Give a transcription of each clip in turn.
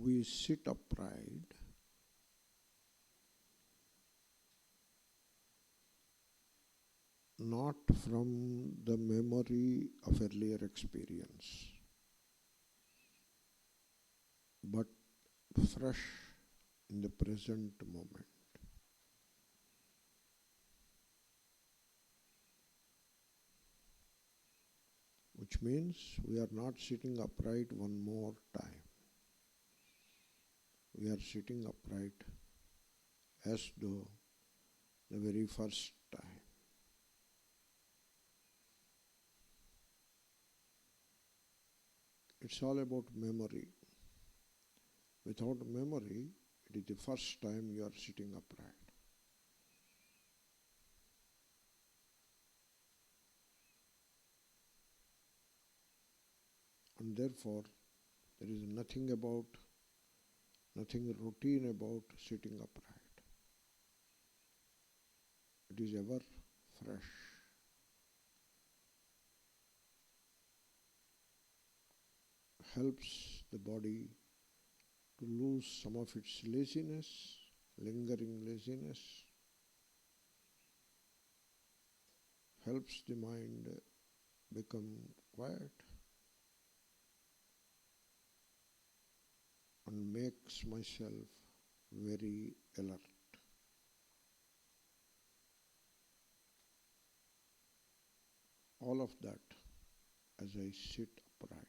we sit upright, not from the memory of earlier experience, but fresh in the present moment. Which means we are not sitting upright one more time. We are sitting upright as though the very first time. It's all about memory. Without memory, it is the first time you are sitting upright. And therefore, there is nothing routine about sitting upright. It is ever fresh. Helps the body to lose some of its laziness, lingering laziness. Helps the mind become quiet and makes myself very alert. All of that as I sit upright.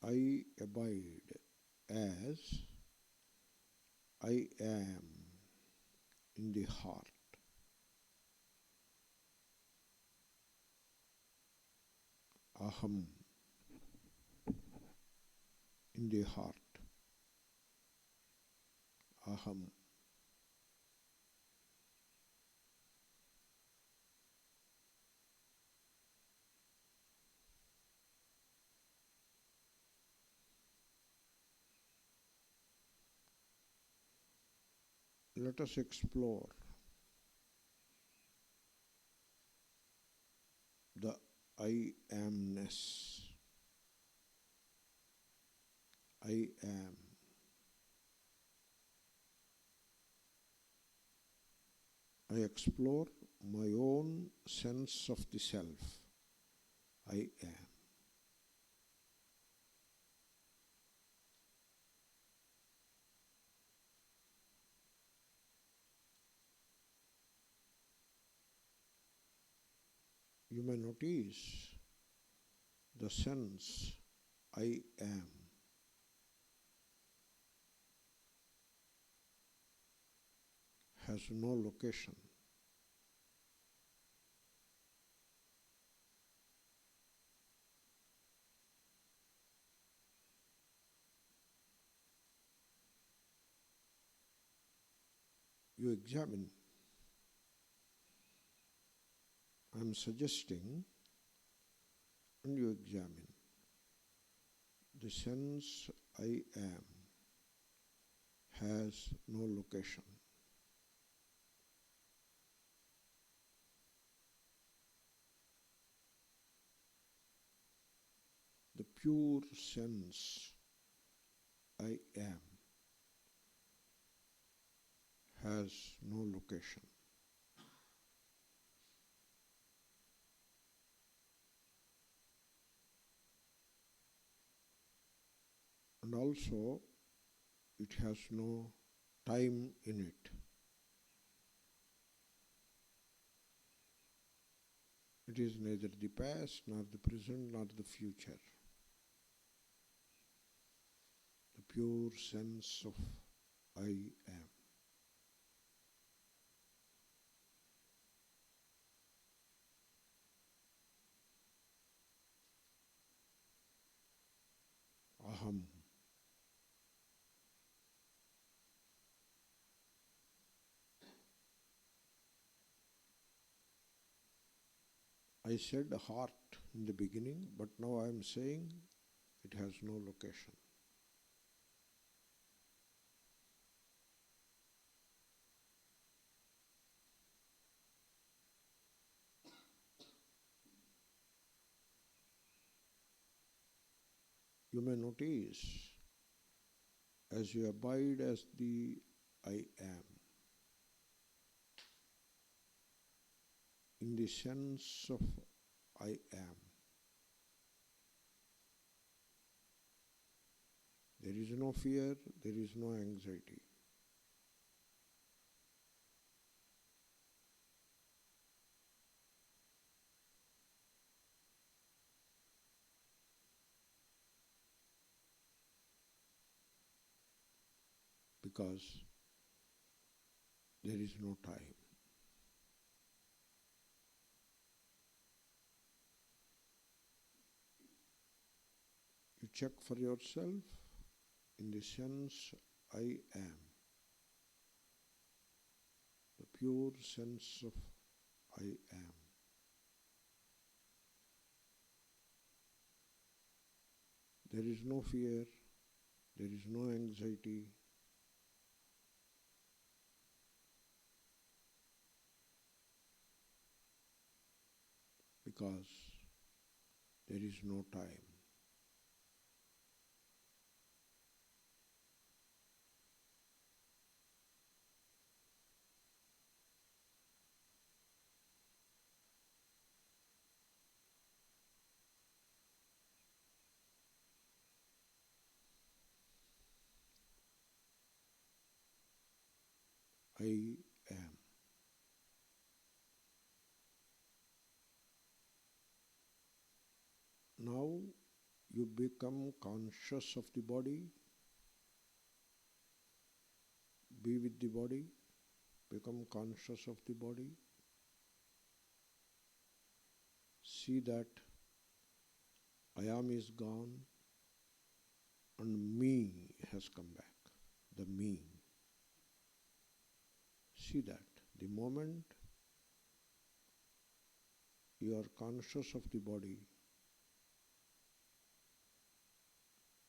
I abide as I am in the heart. Aham in the heart. Aham. Let us explore the I amness. I am. I explore my own sense of the self. I am. You may notice the sense I am has no location. You examine. I am suggesting, and you examine. The sense I am has no location. The pure sense I am has no location. And also, it has no time in it. It is neither the past, nor the present, nor the future. The pure sense of I am. Aham. I said heart in the beginning, but now I am saying it has no location. you may notice as you abide as the I am, in the sense of I am, there is no fear, there is no anxiety. Because there is no time. You check for yourself in the sense I am, the pure sense of I am. There is no fear, there is no anxiety. Because there is no time. I am. Now you become conscious of the body, be with the body, become conscious of the body. See that I am is gone and me has come back, the me. See that the moment you are conscious of the body,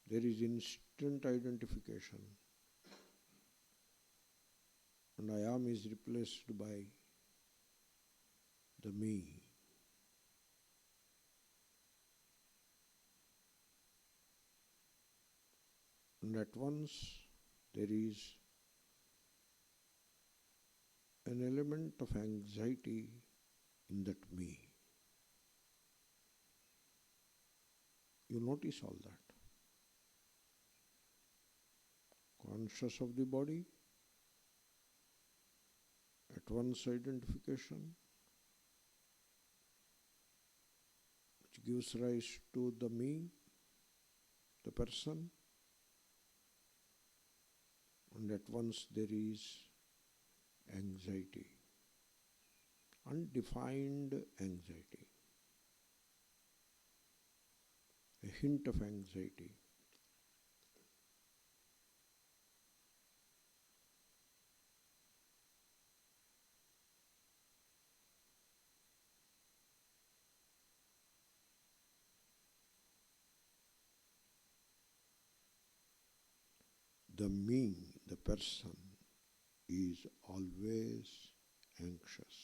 there is instant identification, and I am is replaced by the me. And at once there is an element of anxiety in that me. You notice all that. Conscious of the body, at once identification, which gives rise to the me, the person, and at once there is anxiety, undefined anxiety, a hint of anxiety. The me, the person, is always anxious.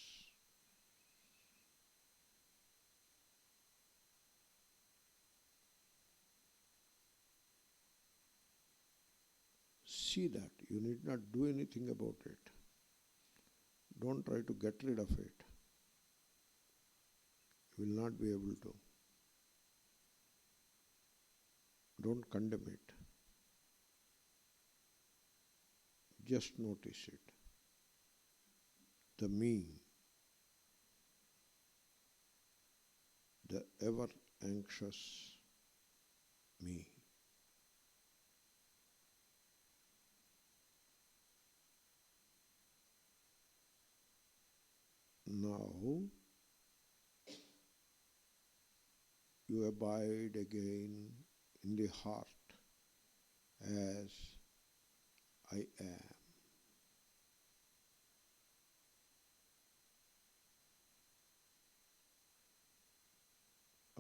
See that. You need not do anything about it. Don't try to get rid of it. You will not be able to. Don't condemn it. Just notice it. The me, the ever anxious me. Now you abide again in the heart as I am.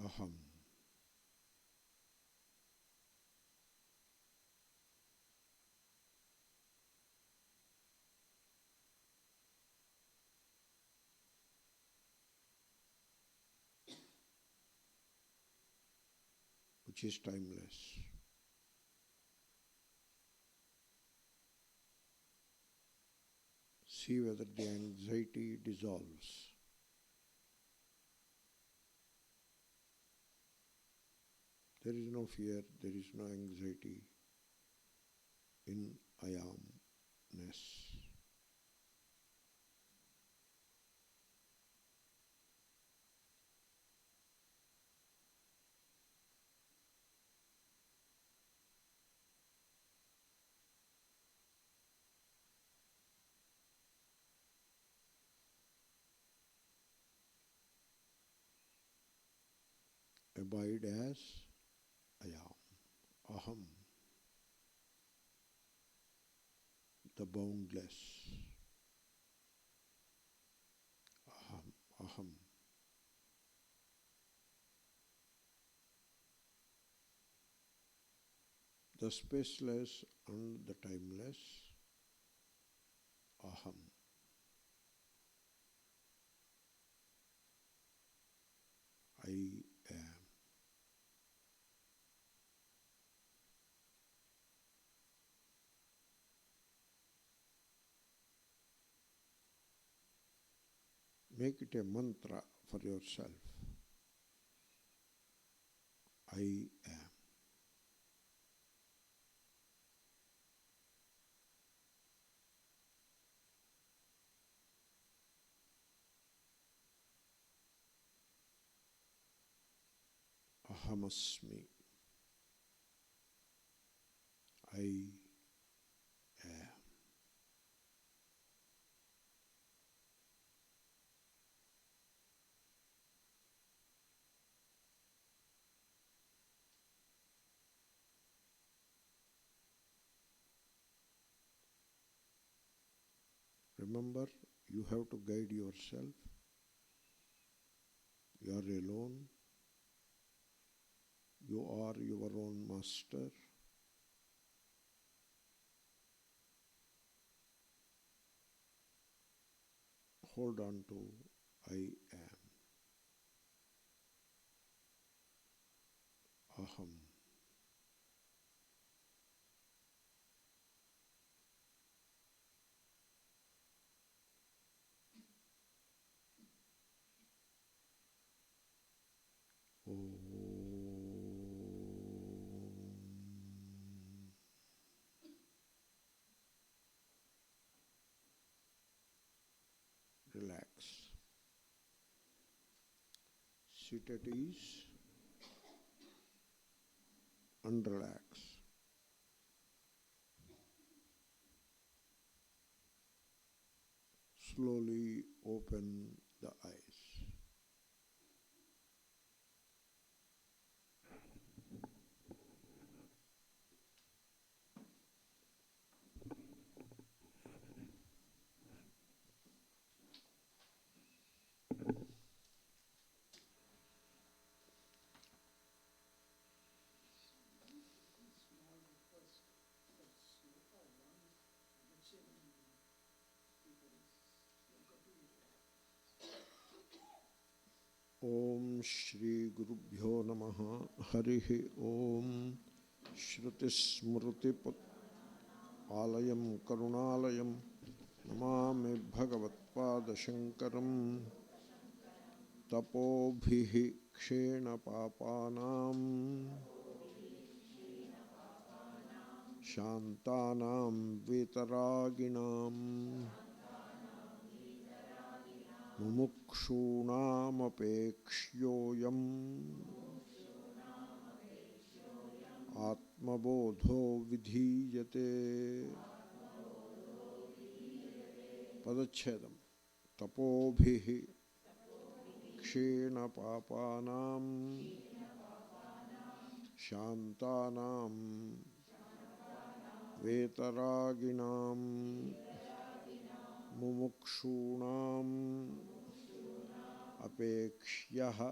Aham. which is timeless. See whether the anxiety dissolves. There is no fear, there is no anxiety in I amness. Abide as I am, aham, the boundless, aham, aham. The spaceless and the timeless, aham. I am. Make it a mantra for yourself. I am. Ahamasmi. I am. Remember, you have to guide yourself. You are alone. You are your own master. Hold on to I am. Aham. Relax. Sit at ease and relax. Slowly open the eyes. Om Shri Gurubhyo Namaha Harihi Om Shruti Smruti Alayam Karunalayam Namami Bhagavatpada Shankaram Tapobhihi Kshena Papanam Shantanam Vitaraginam Mumukshunamapekshyoyam Atma Bodho Vidhīyate. Padachedam. Tapobhihi Kshena Papanam Shantanam Vetaraginam Mumukshunam Apekshyaha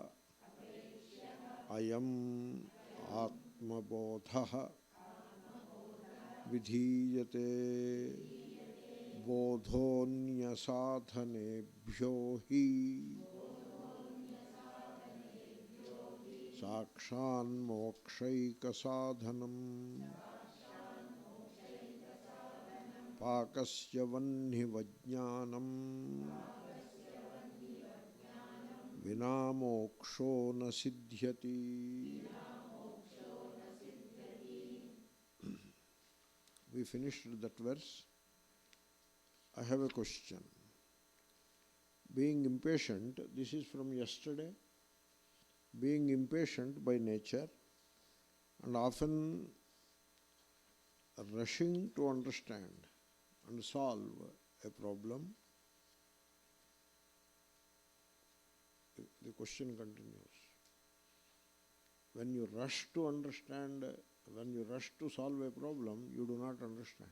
Ayam Atma Bodha Vidhīyate. Bodhonya sadhanebhyo hi Sakshan mokshaika sadhanam Pakasya vinivartayet Vina moksho na siddhyati. We finished that verse. I have a question. Being impatient, this is from yesterday. Being impatient by nature and often rushing to understand and solve a problem. The question continues. When you rush to understand, when you rush to solve a problem, you do not understand.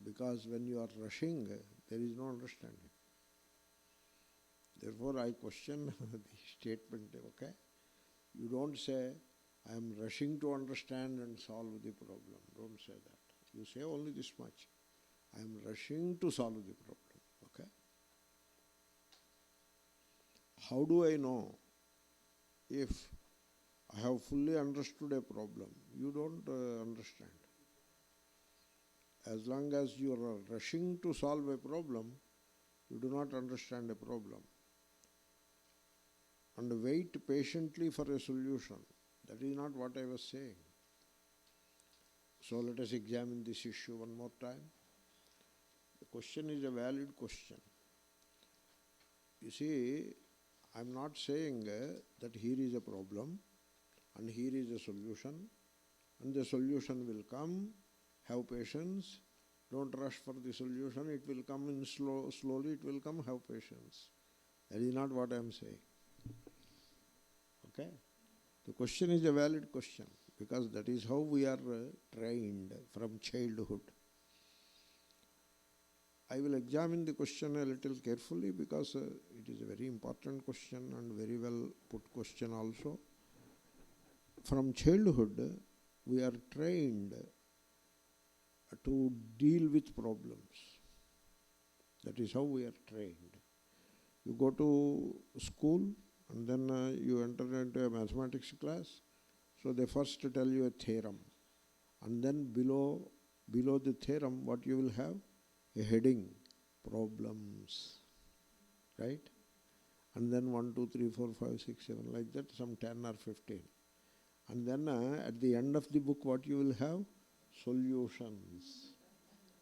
Because when you are rushing, there is no understanding. Therefore, I question the statement, okay? You don't say, I am rushing to understand and solve the problem. Don't say that. You say only this much. I am rushing to solve the problem, okay? How do I know if I have fully understood a problem? You don't understand. As long as you are rushing to solve a problem, you do not understand a problem. And wait patiently for a solution. That is not what I was saying. So let us examine this issue one more time. The question is a valid question. You see, I am not saying that here is a problem and here is a solution and the solution will come. Have patience. Don't rush for the solution. It will come in slowly. It will come. Have patience. That is not what I am saying. Okay? The question is a valid question because that is how we are trained from childhood. I will examine the question a little carefully because it is a very important question and very well put question also. From childhood, we are trained to deal with problems. That is how we are trained. You go to school and then you enter into a mathematics class. So they first tell you a theorem. And then below the theorem, what you will have? A heading, problems. Right? And then 1, 2, 3, 4, 5, 6, 7, like that, some 10 or 15. And then at the end of the book, what you will have? Solutions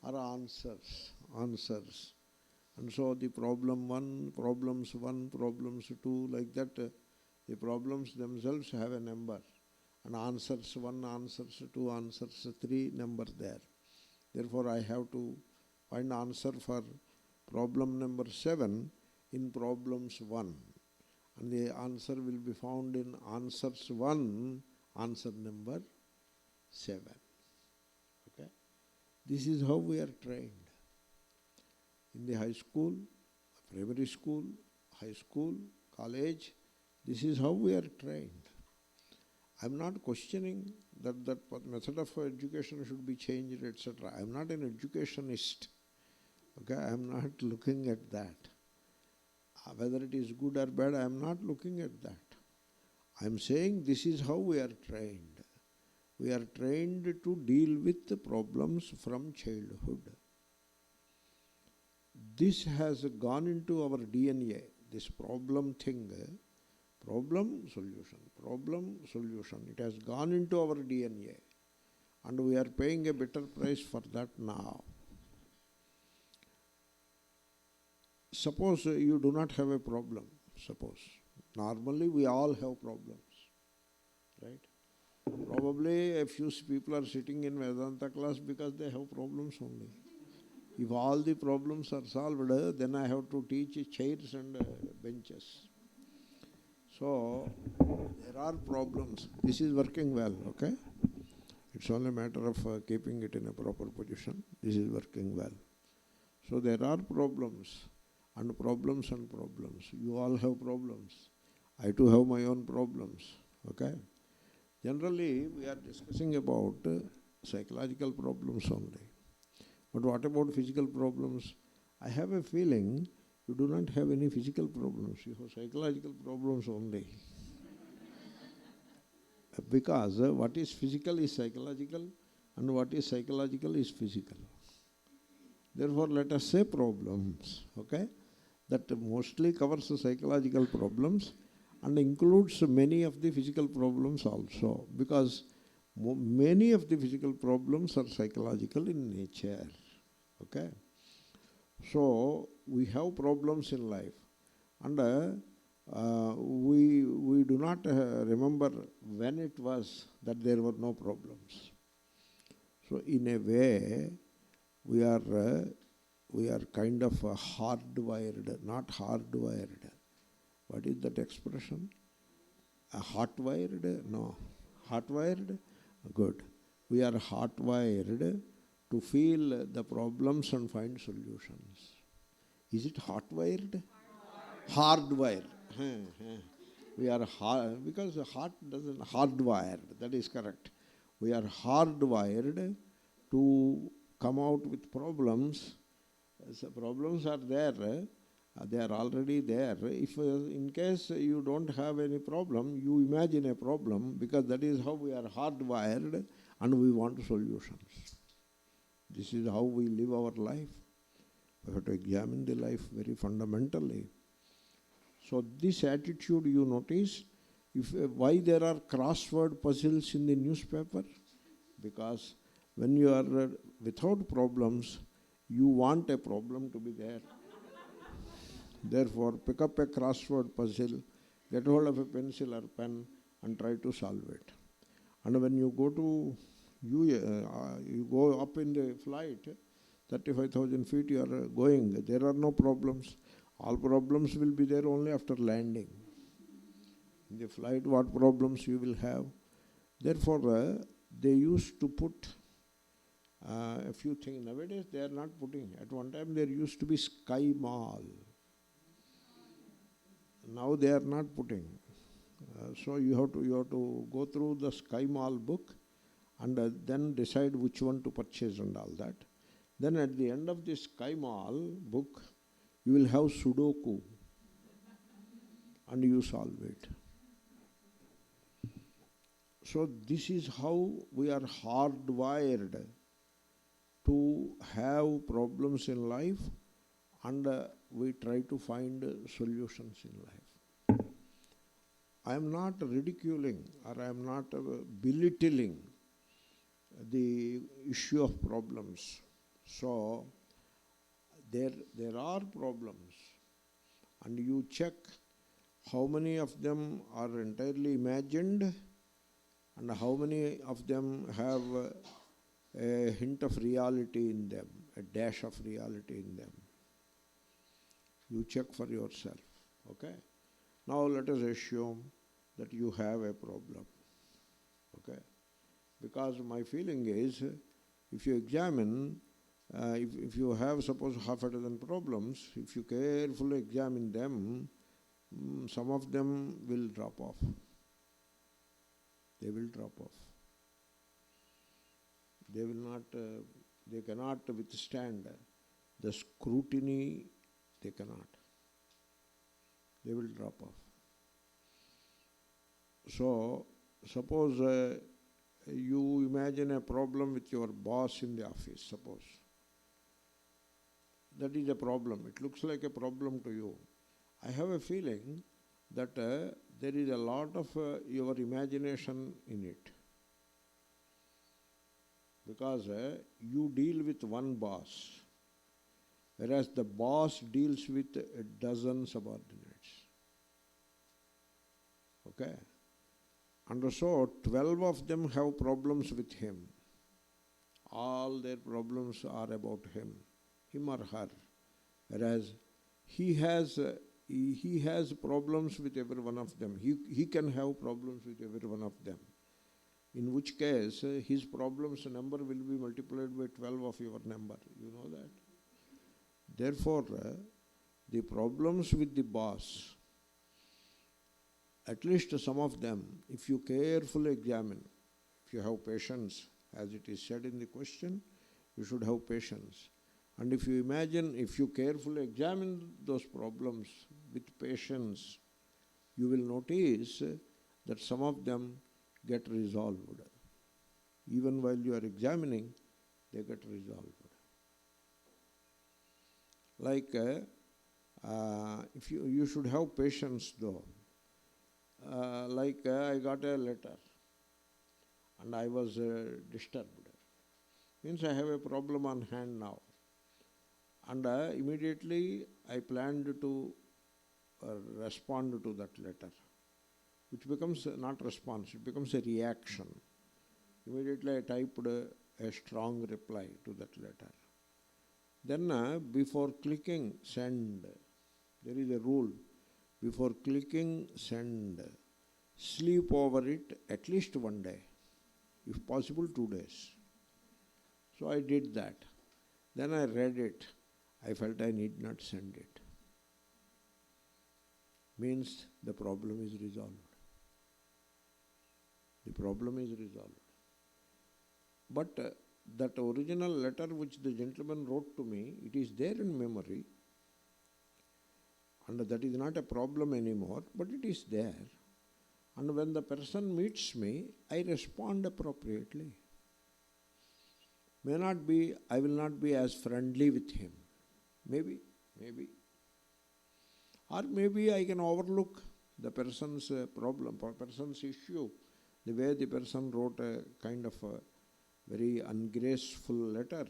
or answers. And so the problems 1, problems 2, like that, the problems themselves have a number. And answers 1, answers 2, answers 3, number there. Therefore, I have to find answer for problem number 7 in problems 1. And the answer will be found in answers 1, answer number 7. Okay? This is how we are trained. In the high school, primary school, high school, college, this is how we are trained. I am not questioning that method of education should be changed, etc. I am not an educationist. Okay, I am not looking at that. Whether it is good or bad, I am not looking at that. I am saying this is how we are trained. We are trained to deal with the problems from childhood. This has gone into our DNA, this problem thing, problem, solution. It has gone into our DNA. And we are paying a bitter price for that now. Suppose you do not have a problem. Suppose. Normally we all have problems. Right? Probably a few people are sitting in Vedanta class because they have problems only. If all the problems are solved, then I have to teach chairs and benches. So, there are problems. This is working well, okay? It's only a matter of keeping it in a proper position. This is working well. So, there are problems and problems and problems. You all have problems. I too have my own problems, okay? Generally, we are discussing about psychological problems only. But what about physical problems? I have a feeling you do not have any physical problems. You have psychological problems only. Because what is physical is psychological and what is psychological is physical. Therefore, let us say problems, okay? That mostly covers the psychological problems and includes many of the physical problems also, because many of the physical problems are psychological in nature, okay? So, we have problems in life, and we do not remember when it was that there were no problems. So, in a way, we are kind of hardwired, not hardwired. What is that expression? Hotwired? No. Hotwired? Good. We are hotwired to feel the problems and find solutions. Is it hotwired? Hardwired. We are because heart doesn't hardwired. That is correct. We are hardwired to come out with problems. So problems are there. They are already there. If in case you don't have any problem, you imagine a problem, because that is how we are hardwired and we want solutions. This is how we live our life. We have to examine the life very fundamentally. So this attitude you notice, why there are crossword puzzles in the newspaper? Because when you are without problems, you want a problem to be there. Therefore, pick up a crossword puzzle, get hold of a pencil or pen and try to solve it. And when you go to, you go up in the flight, 35,000 feet you are going, there are no problems. All problems will be there only after landing. In the flight, what problems you will have? Therefore, they used to put a few things. Nowadays, they are not putting. At one time, there used to be Sky Mall. Now they are not putting. So you have to go through the Sky Mall book and then decide which one to purchase and all that. Then at the end of the Sky Mall book, you will have Sudoku and you solve it. So this is how we are hardwired to have problems in life, and we try to find solutions in life. I am not ridiculing or I am not belittling the issue of problems. So there are problems, and you check how many of them are entirely imagined and how many of them have a hint of reality in them, a dash of reality in them. You check for yourself, okay? Now let us assume that you have a problem, okay? Because my feeling is, if you examine, if you have suppose half a dozen problems, if you carefully examine them, some of them will drop off. They will drop off. They will not, they cannot withstand the scrutiny, they cannot. They will drop off. So, suppose you imagine a problem with your boss in the office, suppose. That is a problem. It looks like a problem to you. I have a feeling that there is a lot of your imagination in it. Because you deal with one boss, whereas the boss deals with a dozen subordinates. Okay? And so 12 of them have problems with him. All their problems are about him or her. Whereas he has problems with every one of them. He can have problems with every one of them. In which case, his problems number will be multiplied by 12 of your number. You know that? Therefore, the problems with the boss, at least some of them, if you carefully examine, if you have patience, as it is said in the question, you should have patience. And if you imagine, if you carefully examine those problems with patience, you will notice that some of them get resolved. Even while you are examining, they get resolved. Like, if you should have patience though. I got a letter and I was disturbed. Means I have a problem on hand now. And immediately I planned to respond to that letter, which becomes not response, it becomes a reaction. Immediately I typed a strong reply to that letter. Then before clicking send, there is a rule. Before clicking send, sleep over it at least one day, if possible 2 days. So I did that. Then I read it. I felt I need not send it. Means the problem is resolved. The problem is resolved. But that original letter which the gentleman wrote to me, it is there in memory. And that is not a problem anymore, but it is there. And when the person meets me, I respond appropriately. May not be, I will not be as friendly with him. Maybe. Or maybe I can overlook the person's problem, person's issue. The way the person wrote a kind of a very ungraceful letter,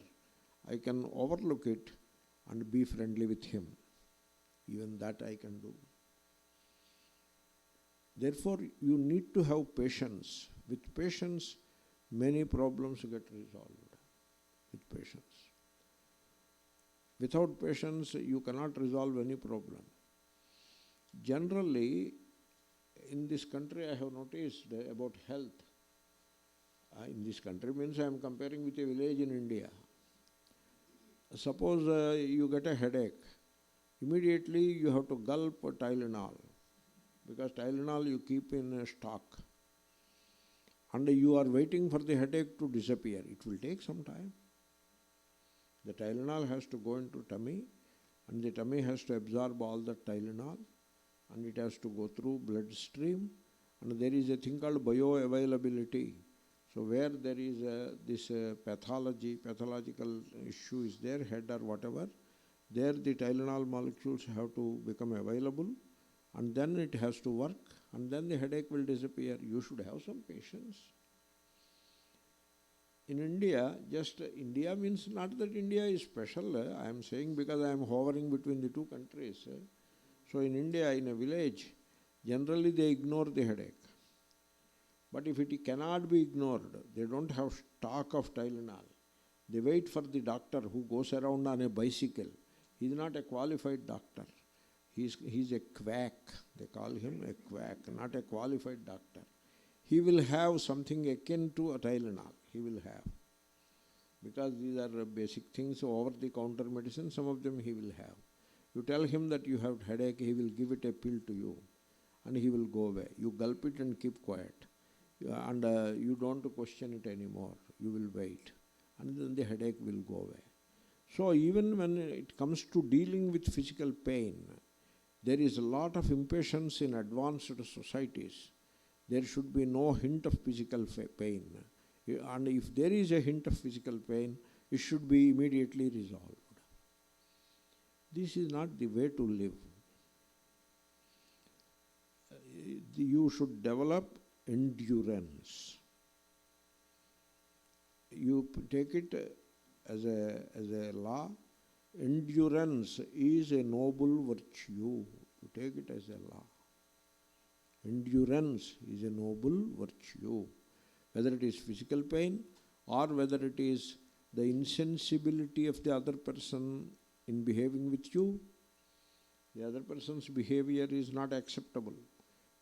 I can overlook it and be friendly with him. Even that I can do. Therefore, you need to have patience. With patience, many problems get resolved. With patience. Without patience, you cannot resolve any problem. Generally, in this country, I have noticed about health. In this country means I am comparing with a village in India. Suppose you get a headache. Immediately you have to gulp Tylenol, because Tylenol you keep in stock. And you are waiting for the headache to disappear. It will take some time. The Tylenol has to go into tummy, and the tummy has to absorb all the Tylenol, and it has to go through bloodstream, and there is a thing called bioavailability. So where there is this pathological issue is there, head or whatever, there the Tylenol molecules have to become available, and then it has to work, and then the headache will disappear. You should have some patience. In India, just India means not that India is special. I am saying because I am hovering between the two countries. So in India, in a village, generally they ignore the headache. But if it cannot be ignored, they don't have stock of Tylenol. They wait for the doctor who goes around on a bicycle. He is not a qualified doctor. He is a quack. They call him a quack, not a qualified doctor. He will have something akin to a Tylenol. He will have. Because these are basic things, over-the-counter medicine, some of them he will have. You tell him that you have headache, he will give it a pill to you, and he will go away. You gulp it and keep quiet. And you don't question it anymore. You will wait. And then the headache will go away. So even when it comes to dealing with physical pain, there is a lot of impatience in advanced societies. There should be no hint of physical pain. And if there is a hint of physical pain, it should be immediately resolved. This is not the way to live. You should develop endurance. You take it as a law. Endurance is a noble virtue. You take it as a law. Endurance is a noble virtue. Whether it is physical pain or whether it is the insensibility of the other person in behaving with you, the other person's behavior is not acceptable.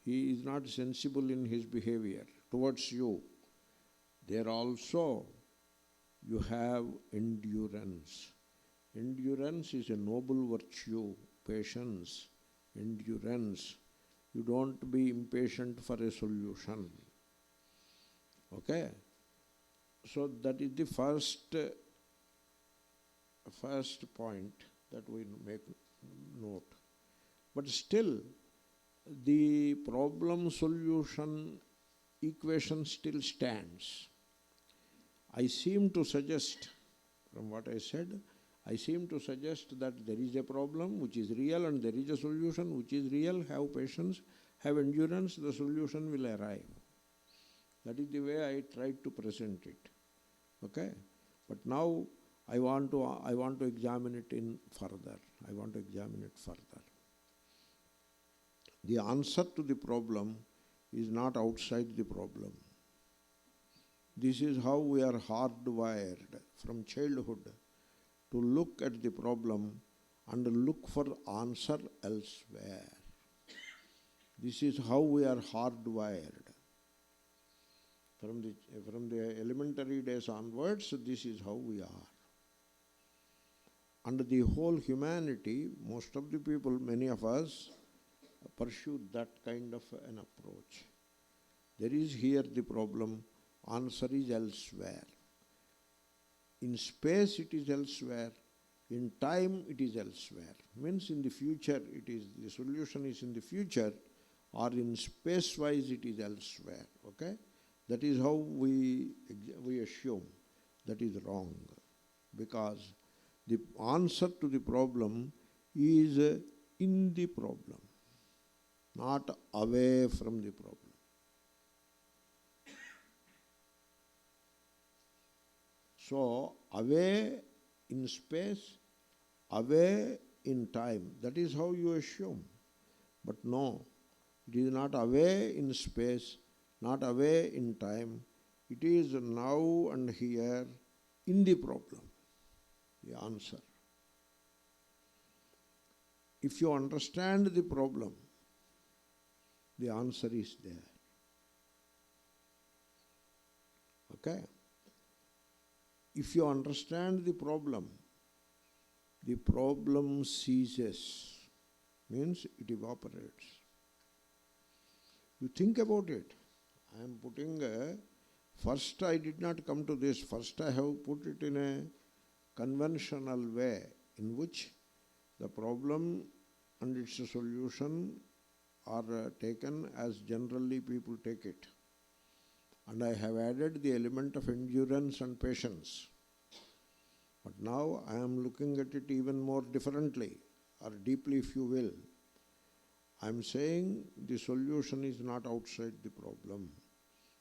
He is not sensible in his behavior towards you. There also you have endurance. Endurance is a noble virtue. Patience, endurance. You don't be impatient for a solution. Okay? So that is the first point that we make note. But still, the problem solution equation still stands. I seem to suggest, from what I said, I seem to suggest that there is a problem which is real and there is a solution which is real. Have patience, have endurance, the solution will arrive. That is the way I tried to present it. Okay? But now I want to examine it in further. I want to examine it further. The answer to the problem is not outside the problem. This is how we are hardwired from childhood to look at the problem and look for answer elsewhere. This is how we are hardwired. From the elementary days onwards, this is how we are. And the whole humanity, most of the people, many of us, pursue that kind of an approach. There is here the problem, answer is elsewhere. In space it is elsewhere, in time it is elsewhere. Means in the future the solution is in the future, or in space-wise it is elsewhere. Okay? That is how we assume. That is wrong. Because the answer to the problem is in the problem, not away from the problem. So, away in space, away in time. That is how you assume. But no, it is not away in space, not away in time. It is now and here in the problem, the answer. If you understand the problem, the answer is there. Okay? If you understand the problem ceases, means it evaporates. You think about it. I am putting first I did not come to this. First I have put it in a conventional way in which the problem and its solution are taken as generally people take it. And I have added the element of endurance and patience. But now I am looking at it even more differently, or deeply if you will. I am saying the solution is not outside the problem.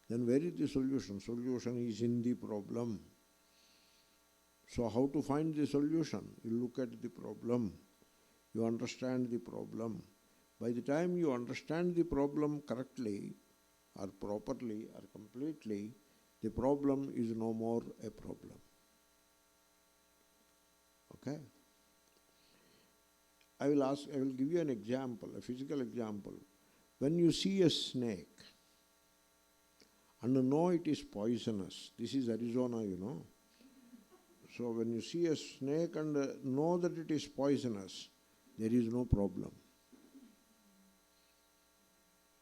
Then where is the solution? Solution is in the problem. So how to find the solution? You look at the problem. You understand the problem. By the time you understand the problem correctly, or properly, or completely, the problem is no more a problem. Okay? I will give you an example, a physical example. When you see a snake and know it is poisonous, this is Arizona, you know. So when you see a snake and know that it is poisonous, there is no problem.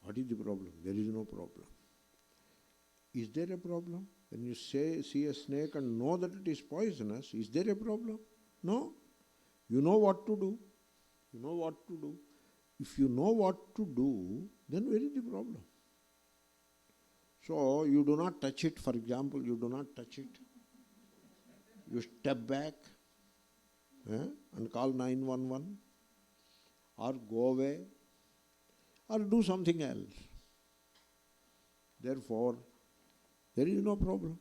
What is the problem? There is no problem. Is there a problem? When you see a snake and know that it is poisonous, is there a problem? No. You know what to do. You know what to do. If you know what to do, then where is the problem? So you do not touch it, for example, you do not touch it. You step back and call 911 or go away or do something else. Therefore, there is no problem.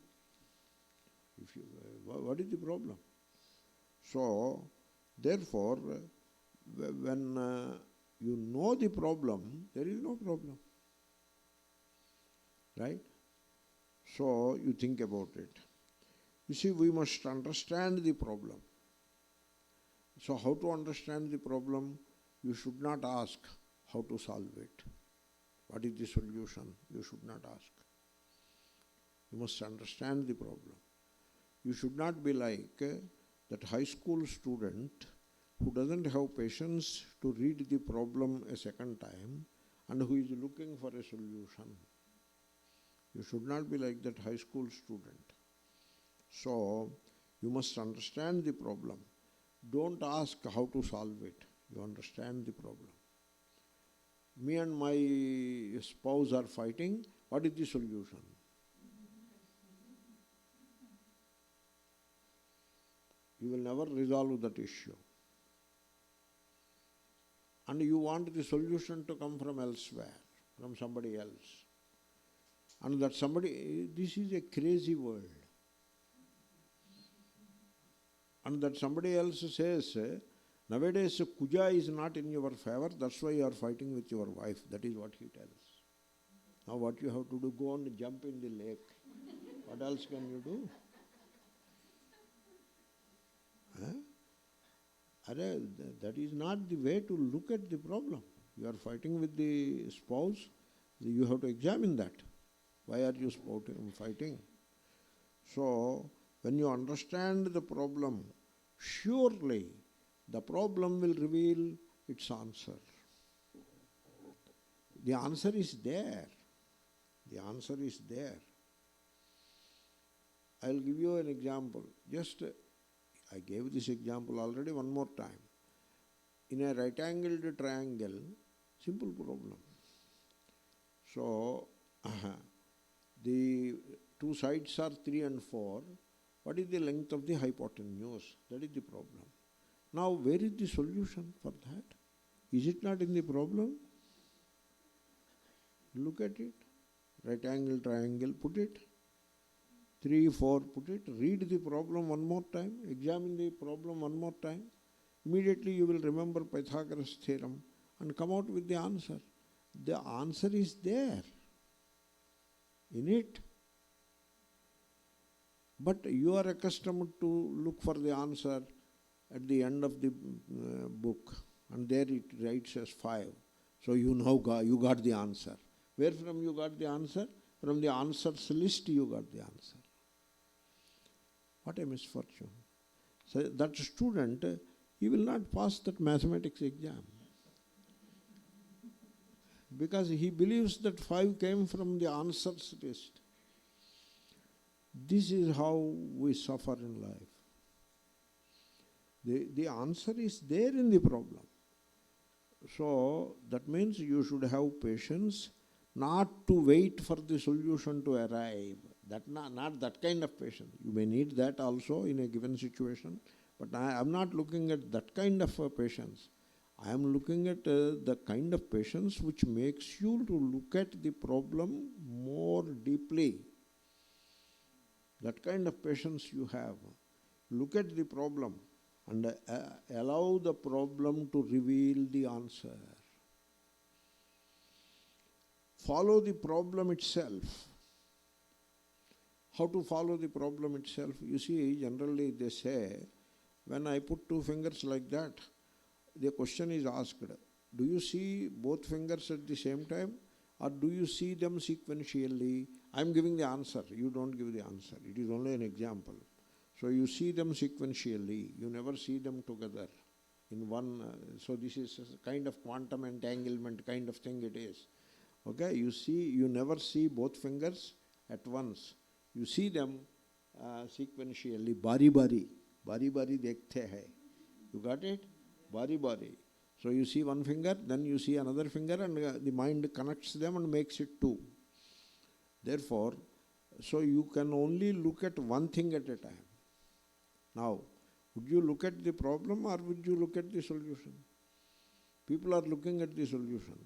What is the problem? So, therefore, when you know the problem, there is no problem. Right? So, you think about it. You see, we must understand the problem. So, how to understand the problem? You should not ask how to solve it. What is the solution? You should not ask. You must understand the problem. You should not be like that high school student who doesn't have patience to read the problem a second time and who is looking for a solution. You should not be like that high school student. So, you must understand the problem. Don't ask how to solve it. You understand the problem. Me and my spouse are fighting. What is the solution? You will never resolve that issue. And you want the solution to come from elsewhere, from somebody else. And that somebody, this is a crazy world. And that somebody else says, nowadays Kuja is not in your favor, that's why you are fighting with your wife. That is what he tells. Now what you have to do, go and jump in the lake. What else can you do? That is not the way to look at the problem. You are fighting with the spouse, you have to examine that. Why are you fighting? So, when you understand the problem, surely the problem will reveal its answer. The answer is there. The answer is there. I will give you an example. I gave this example already one more time. In a right-angled triangle, simple problem. So, the two sides are 3 and 4. What is the length of the hypotenuse? That is the problem. Now, where is the solution for that? Is it not in the problem? Look at it. Right-angle triangle, put it. 3, 4, put it. Read the problem one more time. Examine the problem one more time. Immediately you will remember Pythagoras' theorem and come out with the answer. The answer is there in it. But you are accustomed to look for the answer at the end of the book, and there it writes as 5. So you got the answer. Where from you got the answer? From the answers list you got the answer. What a misfortune. So that student, he will not pass that mathematics exam. Because he believes that 5 came from the answers list. This is how we suffer in life. The answer is there in the problem. So that means you should have patience, not to wait for the solution to arrive. Not that kind of patience. You may need that also in a given situation, but I am not looking at that kind of patience. I am looking at the kind of patience which makes you to look at the problem more deeply. That kind of patience you have. Look at the problem and allow the problem to reveal the answer. Follow the problem itself. How to follow the problem itself? You see, generally they say, when I put 2 fingers like that, the question is asked, do you see both fingers at the same time, or do you see them sequentially? I am giving the answer, you don't give the answer. It is only an example. So you see them sequentially, you never see them together in one. So this is a kind of quantum entanglement kind of thing it is. Okay, you never see both fingers at once. You see them sequentially, bari dekhte hai. You got it? Bari. So you see one finger, then you see another finger, and the mind connects them and makes it 2. Therefore, so you can only look at one thing at a time. Now, would you look at the problem or would you look at the solution? People are looking at the solution.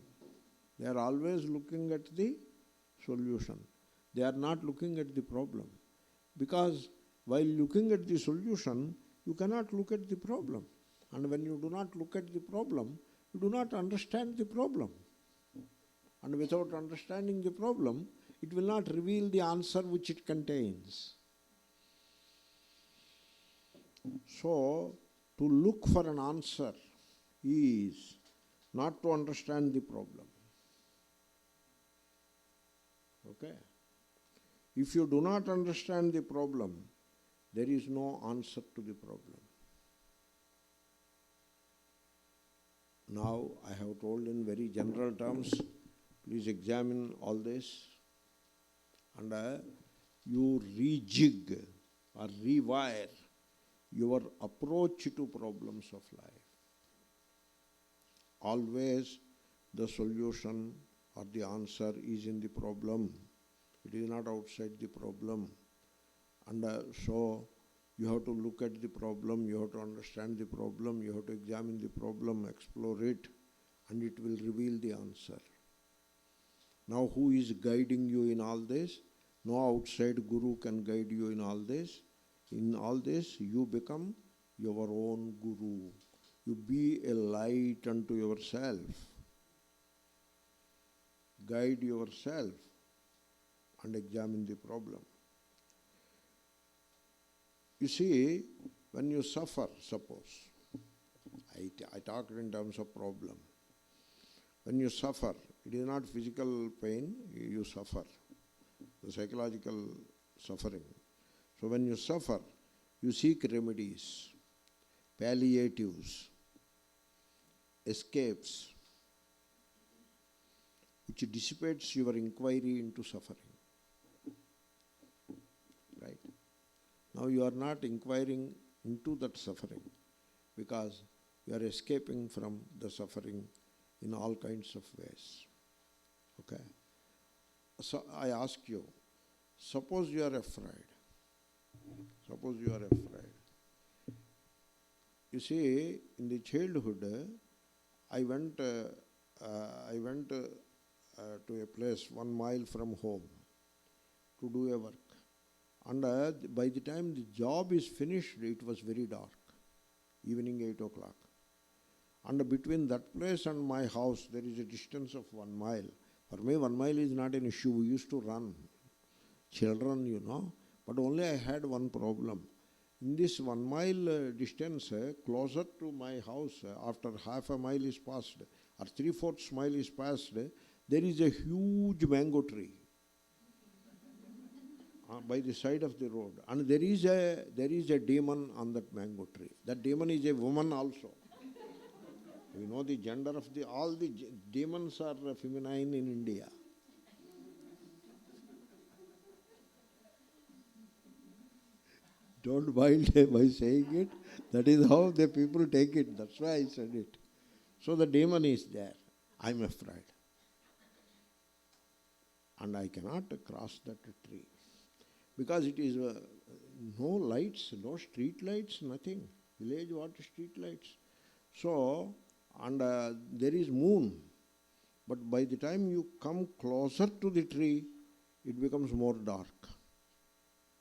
They are always looking at the solution. They are not looking at the problem. Because while looking at the solution, you cannot look at the problem. And when you do not look at the problem, you do not understand the problem. And without understanding the problem, it will not reveal the answer which it contains. So, to look for an answer is not to understand the problem. Okay? If you do not understand the problem, there is no answer to the problem. Now, I have told in very general terms, please examine all this, and you rejig or rewire your approach to problems of life. Always the solution or the answer is in the problem. It is not outside the problem. And so you have to look at the problem, you have to understand the problem, you have to examine the problem, explore it, and it will reveal the answer. Now who is guiding you in all this? No outside guru can guide you in all this. In all this, you become your own guru. You be a light unto yourself. Guide yourself and examine the problem. You see, when you suffer, suppose, I talked in terms of problem. When you suffer, it is not physical pain, you suffer, the psychological suffering. So when you suffer, you seek remedies, palliatives, escapes, which dissipates your inquiry into suffering. Right? Now you are not inquiring into that suffering because you are escaping from the suffering in all kinds of ways. Okay? So I ask you, suppose you are afraid. Suppose you are afraid. You see, in the childhood, I went to a place 1 mile from home to do a work. And by the time the job is finished, it was very dark, evening 8 o'clock. And between that place and my house, there is a distance of 1 mile. For me, 1 mile is not an issue. We used to run. Children, you know. But only I had one problem. In this 1 mile distance, closer to my house, after half a mile is passed, or 3/4 mile is passed, there is a huge mango tree by the side of the road. And there is a demon on that mango tree. That demon is a woman also. You know the gender of all the demons are feminine in India. Don't mind by saying it. That is how the people take it. That's why I said it. So the demon is there. I'm afraid. And I cannot cross that tree. Because it is no lights, no street lights, nothing. Village water street lights. So, and there is moon. But by the time you come closer to the tree, it becomes more dark.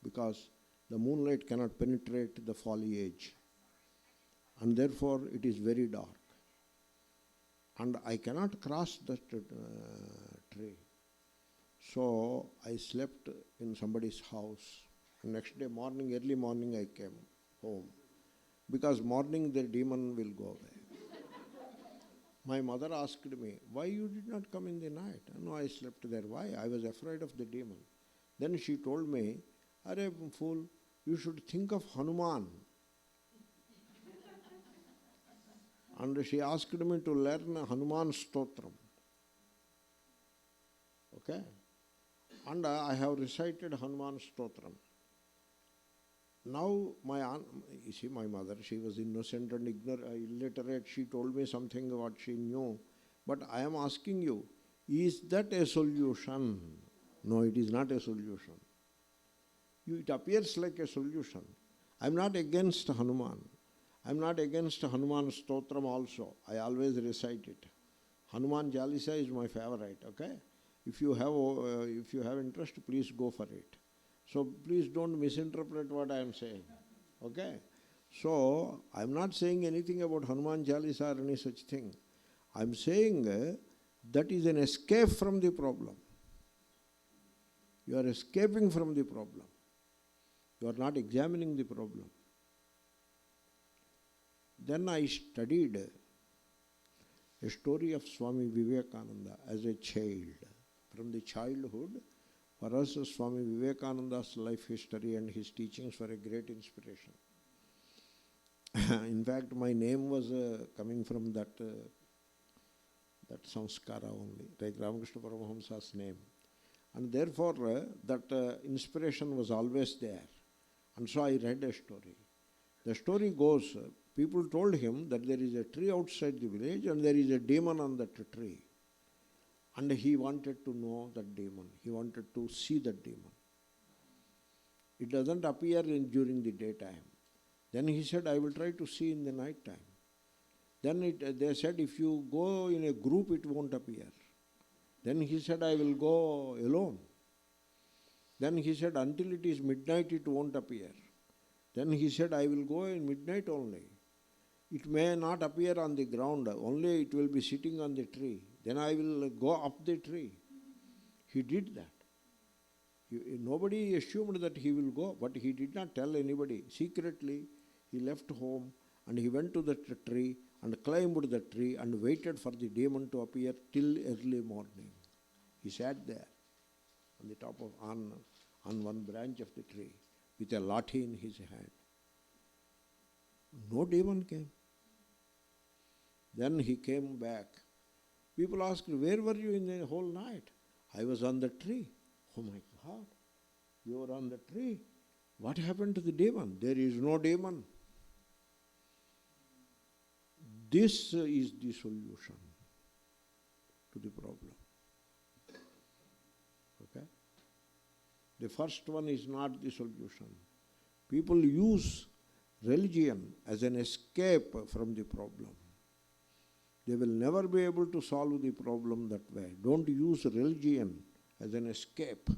Because the moonlight cannot penetrate the foliage. And therefore it is very dark. And I cannot cross that tree. So I slept in somebody's house. And next day morning, early morning, I came home. Because morning the demon will go away. My mother asked me, why you did not come in the night? No, I slept there. Why? I was afraid of the demon. Then she told me, Arey fool, you should think of Hanuman. And she asked me to learn Hanuman Stotram. Okay? And I have recited Hanuman Stotram. Now, you see, my mother, she was innocent and illiterate. She told me something what she knew. But I am asking you, is that a solution? No, it is not a solution. It appears like a solution. I am not against Hanuman. I am not against Hanuman Stotram also. I always recite it. Hanuman Jalisa is my favorite, okay? If you have interest, please go for it. So please don't misinterpret what I am saying, okay? So I am not saying anything about Hanuman Jalisa or any such thing. I am saying that is an escape from the problem. You are escaping from the problem. You are not examining the problem. Then I studied a story of Swami Vivekananda as a child. From the childhood, for us, Swami Vivekananda's life history and his teachings were a great inspiration. In fact, my name was coming from that samskara only, like Ramakrishna Paramahamsa's name. And therefore, that inspiration was always there. And so I read a story. The story goes, people told him that there is a tree outside the village and there is a demon on that tree. And he wanted to know that demon. He wanted to see that demon. It doesn't appear during the daytime. Then he said, I will try to see in the night time. Then they said, if you go in a group, it won't appear. Then he said, I will go alone. Then he said, until it is midnight, it won't appear. Then he said, I will go in midnight only. It may not appear on the ground, only it will be sitting on the tree. Then I will go up the tree. He did that. Nobody assumed that he will go, but he did not tell anybody. Secretly, he left home and he went to the tree and climbed the tree and waited for the demon to appear till early morning. He sat there on the top of, on one branch of the tree with a lathi in his hand. No demon came. Then he came back. People asked, where were you in the whole night? I was on the tree. Oh my God, you were on the tree. What happened to the demon? There is no demon. This is the solution to the problem. Okay? The first one is not the solution. People use religion as an escape from the problem. They will never be able to solve the problem that way. Don't use religion as an escape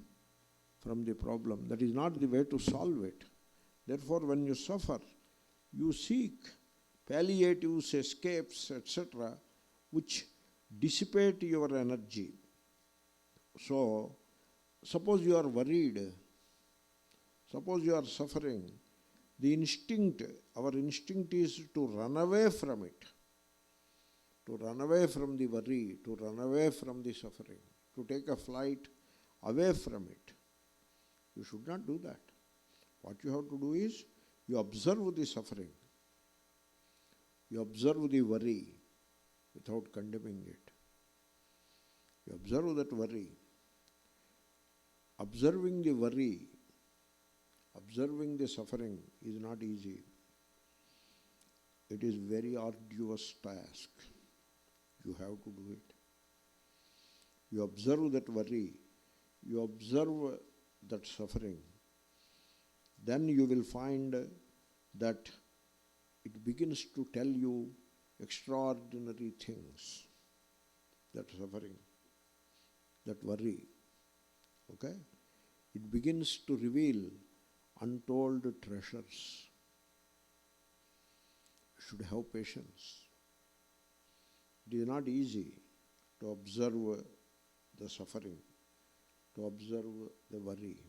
from the problem. That is not the way to solve it. Therefore, when you suffer, you seek palliatives, escapes, etc., which dissipate your energy. So, suppose you are worried, suppose you are suffering, the instinct, our instinct is to run away from it, to run away from the worry, to run away from the suffering, to take a flight away from it. You should not do that. What you have to do is, you observe the suffering. You observe the worry without condemning it. You observe that worry. Observing the worry, observing the suffering is not easy. It is very arduous task. You have to do it. You observe that worry, you observe that suffering, then you will find that it begins to tell you extraordinary things. That suffering, that worry, okay? It begins to reveal untold treasures. You should have patience. It is not easy to observe the suffering, to observe the worry.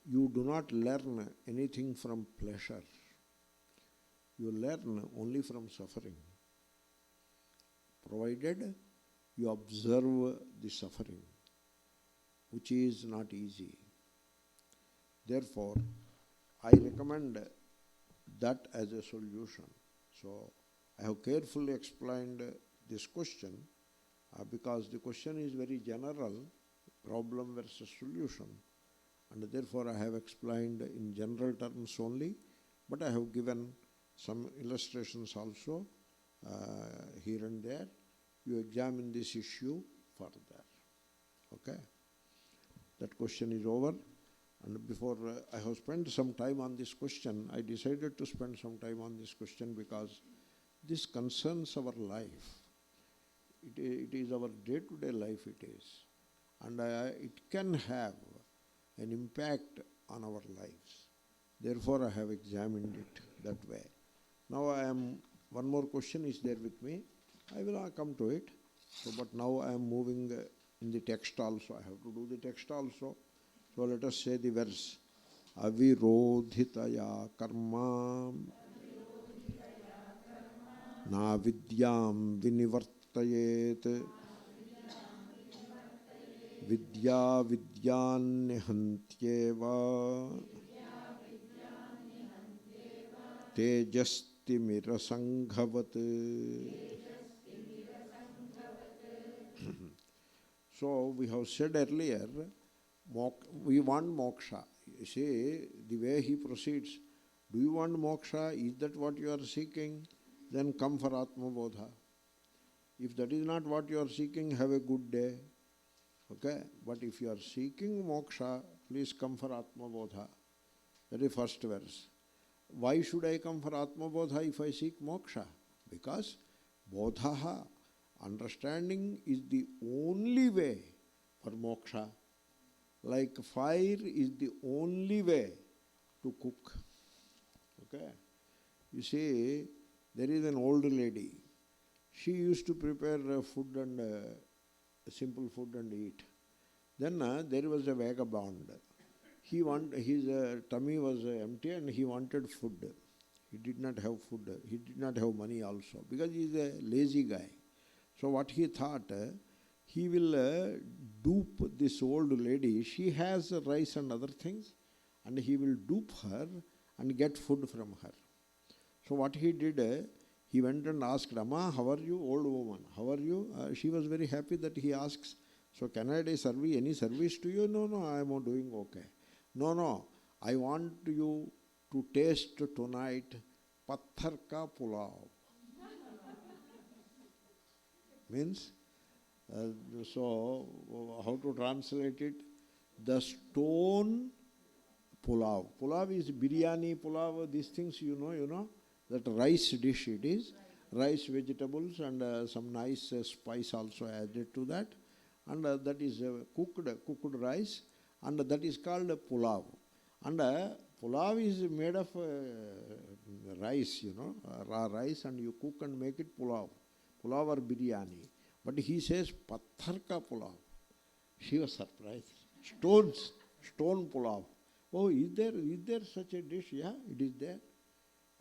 You do not learn anything from pleasure. You learn only from suffering, provided you observe the suffering, which is not easy. Therefore, I recommend that as a solution. So, I have carefully explained this question because the question is very general, problem versus solution. And therefore, I have explained in general terms only, but I have given some illustrations also here and there. You examine this issue further. Okay? That question is over. And before I have spent some time on this question, I decided to spend some time on this question because this concerns our life. It is our day-to-day life, it is. And it can have an impact on our lives. Therefore, I have examined it that way. Now one more question is there with me. I will come to it. So, but now I am moving in the text also. I have to do the text also. So let us say the verse. Avirodhitayā karma nāvidyāṃ vinivartayet Vidyāvidyāṃ nihantyeva tejastimirasaṃghavat. So we have said earlier, we want moksha. You see, the way he proceeds, do you want moksha? Is that what you are seeking? Then come for Atma Bodha. If that is not what you are seeking, have a good day. Okay? But if you are seeking moksha, please come for Atma Bodha. That is first verse. Why should I come for Atma Bodha if I seek moksha? Because bodhaha, understanding, is the only way for moksha. Like fire is the only way to cook. Okay? You see, there is an old lady. She used to prepare food and simple food and eat. Then there was a vagabond. His tummy was empty and he wanted food. He did not have food. He did not have money also because he is a lazy guy. So what he thought, he will dupe this old lady. She has rice and other things, and he will dupe her and get food from her. So what he did, he went and asked, Amma, how are you, old woman? How are you? She was very happy that he asks, so can I do any service to you? No, I am doing okay. No, I want you to taste tonight patthar ka pulao. Means, so how to translate it? The stone pulao. Pulao is biryani, pulao, these things you know. That rice dish it is. Rice, vegetables and some nice spice also added to that. And that is cooked rice. And that is called pulao. And pulao is made of rice, raw rice, and you cook and make it pulao. Pulao or biryani. But he says, patthar ka pulao. She was surprised. Stone pulao. Oh, is there such a dish? Yeah, it is there.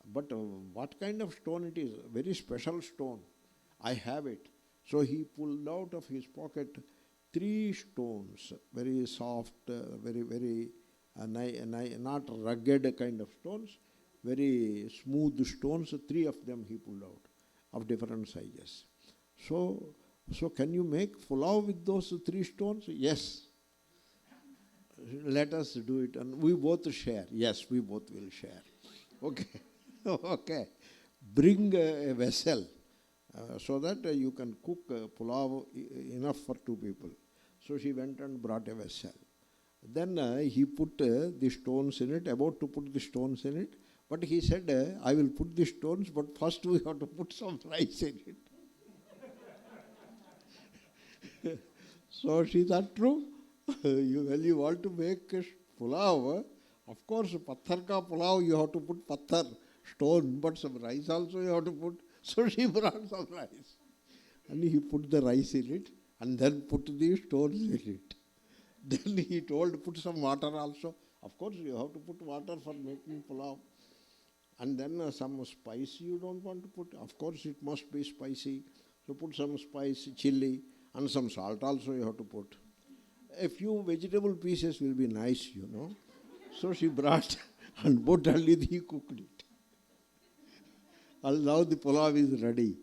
But what kind of stone it is? Very special stone. I have it. So he pulled out of his pocket 3 stones, very soft, very not rugged kind of stones, very smooth stones. 3 of them he pulled out, of different sizes. So can you make pulao with those 3 stones? Yes. Let us do it, and we both share. Yes, we both will share. Okay. Okay. Bring a vessel so that you can cook pulao enough for 2 people. So she went and brought a vessel. Then he put the stones in it, about to put the stones in it. But he said, I will put the stones, but first we have to put some rice in it. So she thought, true. You want to make pulao, of course, patthar ka pulao, you have to put patthar, stone, but some rice also you have to put. So she brought some rice. And he put the rice in it, and then put the stones in it. Then he told, put some water also. Of course, you have to put water for making pulao. And then some spice you don't want to put. Of course, it must be spicy. So put some spice, chili, and some salt also you have to put. A few vegetable pieces will be nice, So she brought and put and he cooked it. And now the pulao is ready.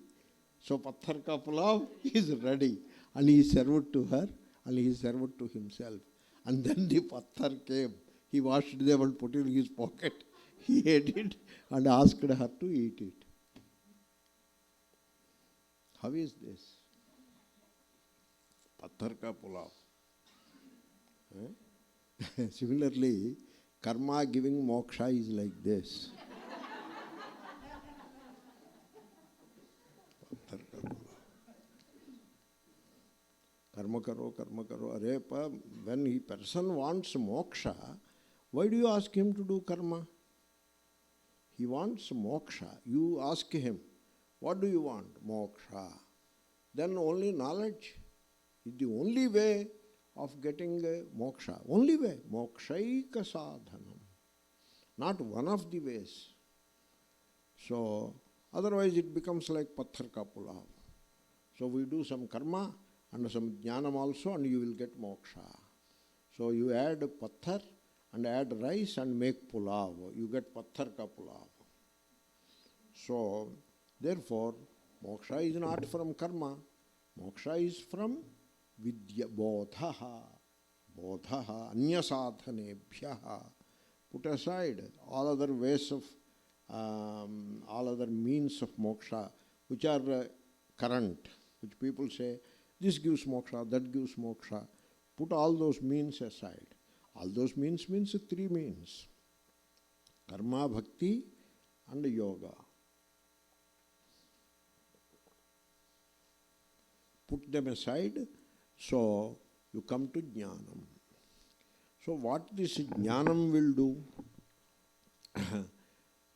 So patthar ka pulao is ready. And he served to her and he served to himself. And then the patthar came. He washed them and put it in his pocket. He ate it and asked her to eat it. How is this? Patthar ka pulao. Similarly, karma giving moksha is like this. Karma karo. When a person wants moksha, why do you ask him to do karma? He wants moksha. You ask him, what do you want? Moksha. Then only knowledge is the only way of getting moksha. Only way. Mokshaika sadhanam. Not one of the ways. So, otherwise it becomes like patthar ka pulao. So we do some karma and some jnanam also, and you will get moksha. So you add patthar and add rice and make pulao. You get patthar ka pulao. So, therefore, moksha is not from karma. Moksha is from bodhaha, anyasadhanebhyaha. Put aside all other ways of, all other means of moksha, which are current. which people say, this gives moksha, that gives moksha. Put all those means aside. All those means 3 means. Karma, bhakti and yoga. Put them aside, so you come to jnanam. So what this jnanam will do?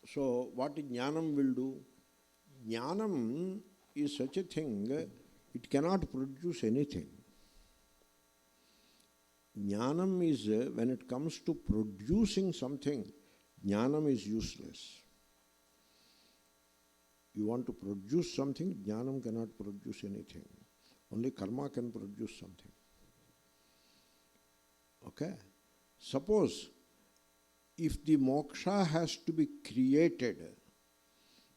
So what jnanam will do? Jnanam is such a thing, it cannot produce anything. Jnanam is, when it comes to producing something, jnanam is useless. You want to produce something, jnanam cannot produce anything. Only karma can produce something. Okay? Suppose if the moksha has to be created,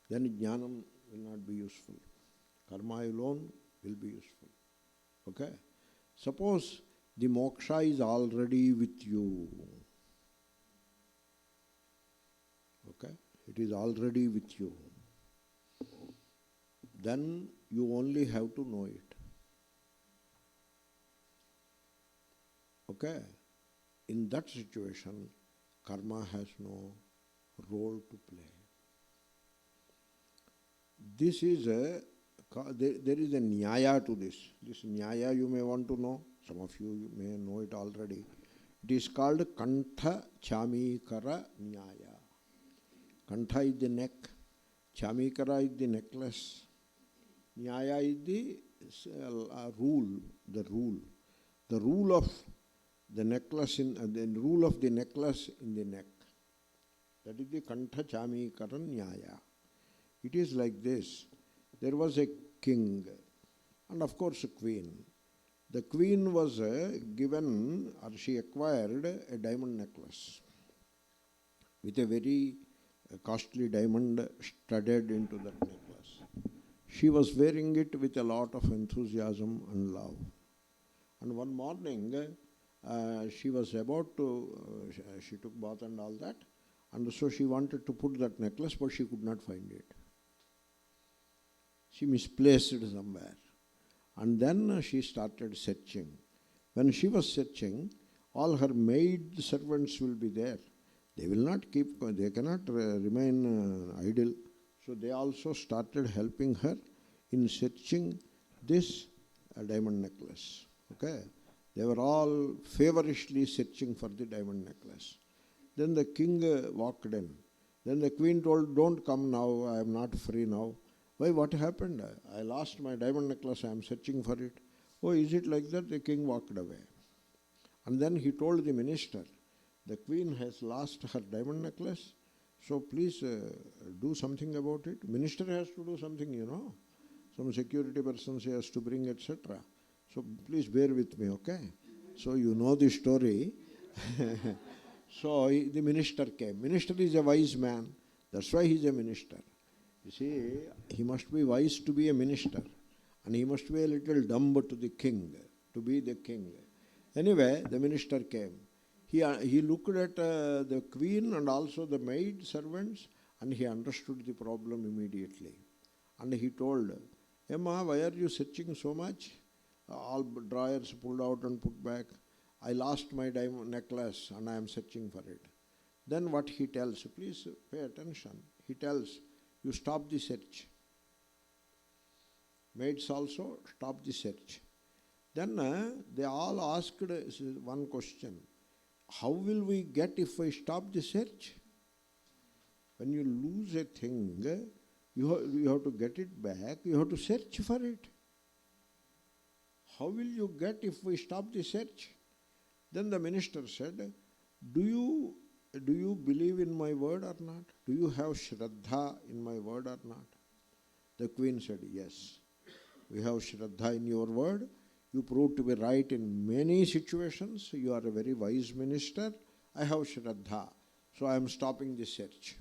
then jnanam will not be useful. Karma alone will be useful. Okay? Suppose the moksha is already with you. Okay? It is already with you. Then you only have to know it. Okay? In that situation, karma has no role to play. This is there is a nyaya to this. This nyaya you may want to know. Some of you may know it already. It is called kantha chamikara nyaya. Kantha is the neck. Chamikara is the necklace. Nyaya is the rule. The rule. The rule of the necklace the rule of the necklace in the neck. That is the kantha chamikara nyaya. It is like this. There was a king and of course a queen. The queen was given, or she acquired, a diamond necklace with a very costly diamond studded into that necklace. She was wearing it with a lot of enthusiasm and love. And one morning, she was about to, she took bath and all that, and so she wanted to put that necklace, but she could not find it. She misplaced it somewhere. And then she started searching. When she was searching, all her maid servants will be there. They will not keep, they cannot remain idle. So they also started helping her in searching this diamond necklace. Okay? They were all feverishly searching for the diamond necklace. Then the king walked in. Then the queen told, don't come now, I am not free now. Why, what happened? I lost my diamond necklace, I am searching for it. Oh, is it like that? The king walked away. And then he told the minister, the queen has lost her diamond necklace, so please do something about it. Minister has to do something, you know. Some security person has to bring, etc. So please bear with me, okay? So you know the story. So the minister came. Minister is a wise man. That's why he is a minister. You see, he must be wise to be a minister. And he must be a little dumb to the king, to be the king. Anyway, the minister came. He looked at the queen and also the maid servants, and he understood the problem immediately. And he told, Emma, why are you searching so much? All drawers pulled out and put back. I lost my diamond necklace and I am searching for it. Then what he tells, please pay attention. He tells, you stop the search. Maids also stop the search. Then they all asked one question. How will we get if we stop the search? When you lose a thing, you have to get it back, you have to search for it. How will you get if we stop the search? Then the minister said, do you believe in my word or not? Do you have Shraddha in my word or not? The queen said, yes. We have Shraddha in your word. You proved to be right in many situations. You are a very wise minister. I have Shraddha. So I am stopping the search.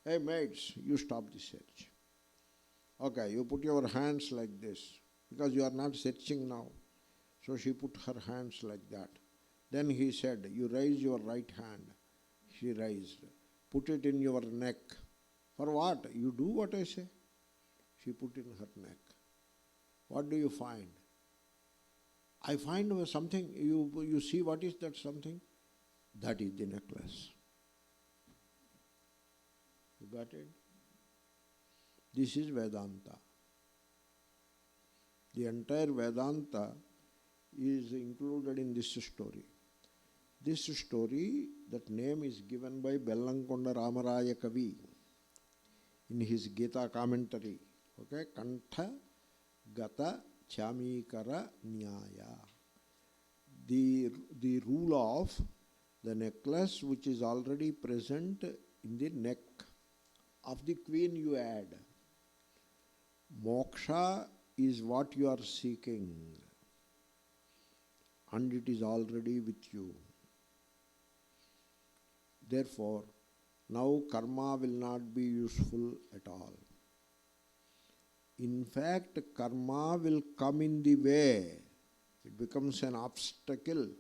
Hey maids, you stop the search. Okay, you put your hands like this, because you are not searching now. So she put her hands like that. Then he said, you raise your right hand. She raised. Put it in your neck. For what? You do what I say. She put in her neck. what do you find? I find something, you see what is that something? That is the necklace. You got it? This is Vedanta. The entire Vedanta is included in this story. This story, that name is given by Bellankonda Ramaraya Kavi in his Gita commentary. Okay? Kantha Gata Chamikara Nyaya. The rule of the necklace which is already present in the neck of the queen you add. Moksha is what you are seeking, and it is already with you. Therefore, now karma will not be useful at all. In fact, karma will come in the way. It becomes an obstacle,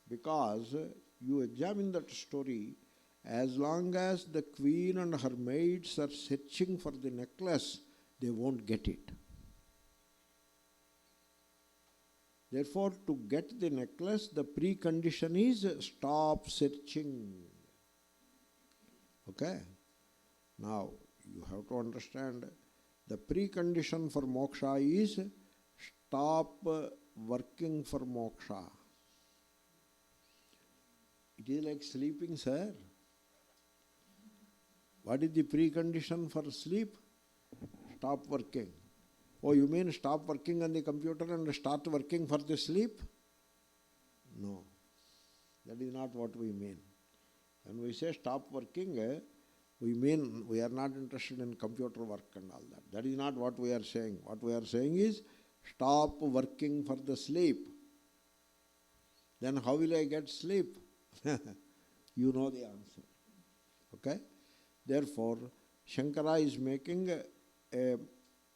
because you examine that story, as long as the queen and her maids are searching for the necklace, they won't get it. Therefore, to get the necklace, the precondition is stop searching. Okay? Now, you have to understand, the precondition for moksha is stop working for moksha. It is like sleeping, sir. What is the precondition for sleep? Stop working. Oh, you mean stop working on the computer and start working for the sleep? No. That is not what we mean. When we say stop working, we mean we are not interested in computer work and all that. That is not what we are saying. What we are saying is stop working for the sleep. Then how will I get sleep? You know the answer. Okay? Therefore, Shankara is making a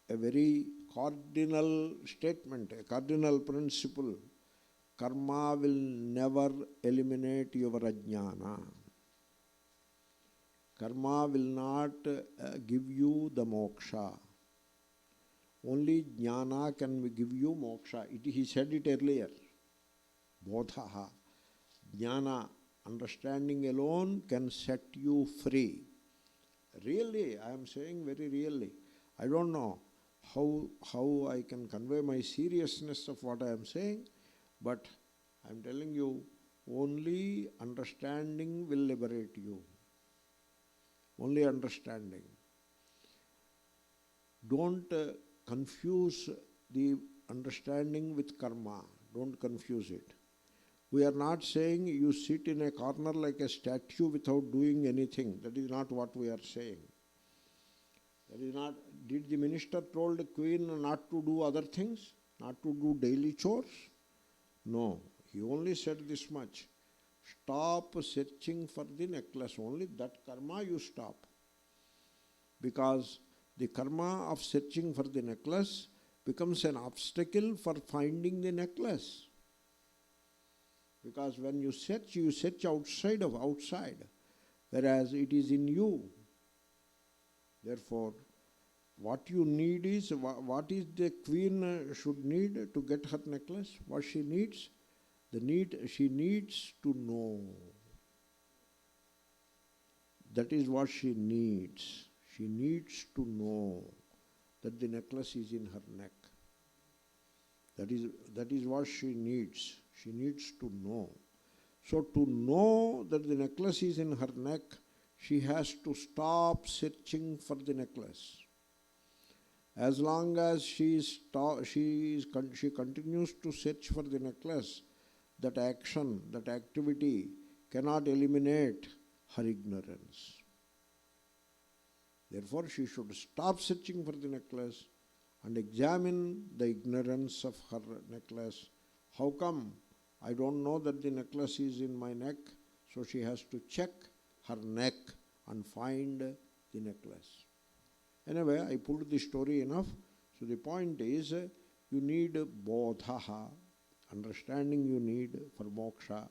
very cardinal statement, a cardinal principle. Karma will never eliminate your ajnana. Karma will not give you the moksha. Only jnana can give you moksha. He said it earlier. Bodhaha. Jnana, understanding alone, can set you free. Really, I am saying very really. I don't know how I can convey my seriousness of what I am saying, but I am telling you, only understanding will liberate you. Only understanding. Don't confuse the understanding with karma. Don't confuse it. We are not saying you sit in a corner like a statue without doing anything. That is not what we are saying. That is not. Did the minister told the queen not to do other things? Not to do daily chores? No. He only said this much. Stop searching for the necklace. Only that karma you stop. Because the karma of searching for the necklace becomes an obstacle for finding the necklace. Because when you search outside of outside, whereas it is in you. Therefore, what you need is, what is the queen should need to get her necklace? What she needs? She needs to know. That is what she needs. She needs to know that the necklace is in her neck. That is what she needs. She needs to know. So to know that the necklace is in her neck, she has to stop searching for the necklace. As long as she continues to search for the necklace, that action, that activity cannot eliminate her ignorance. Therefore, she should stop searching for the necklace and examine the ignorance of her necklace. How come I don't know that the necklace is in my neck? So she has to check her neck and find the necklace. Anyway, I pulled the story enough. So the point is, you need bodhaha, understanding you need for moksha.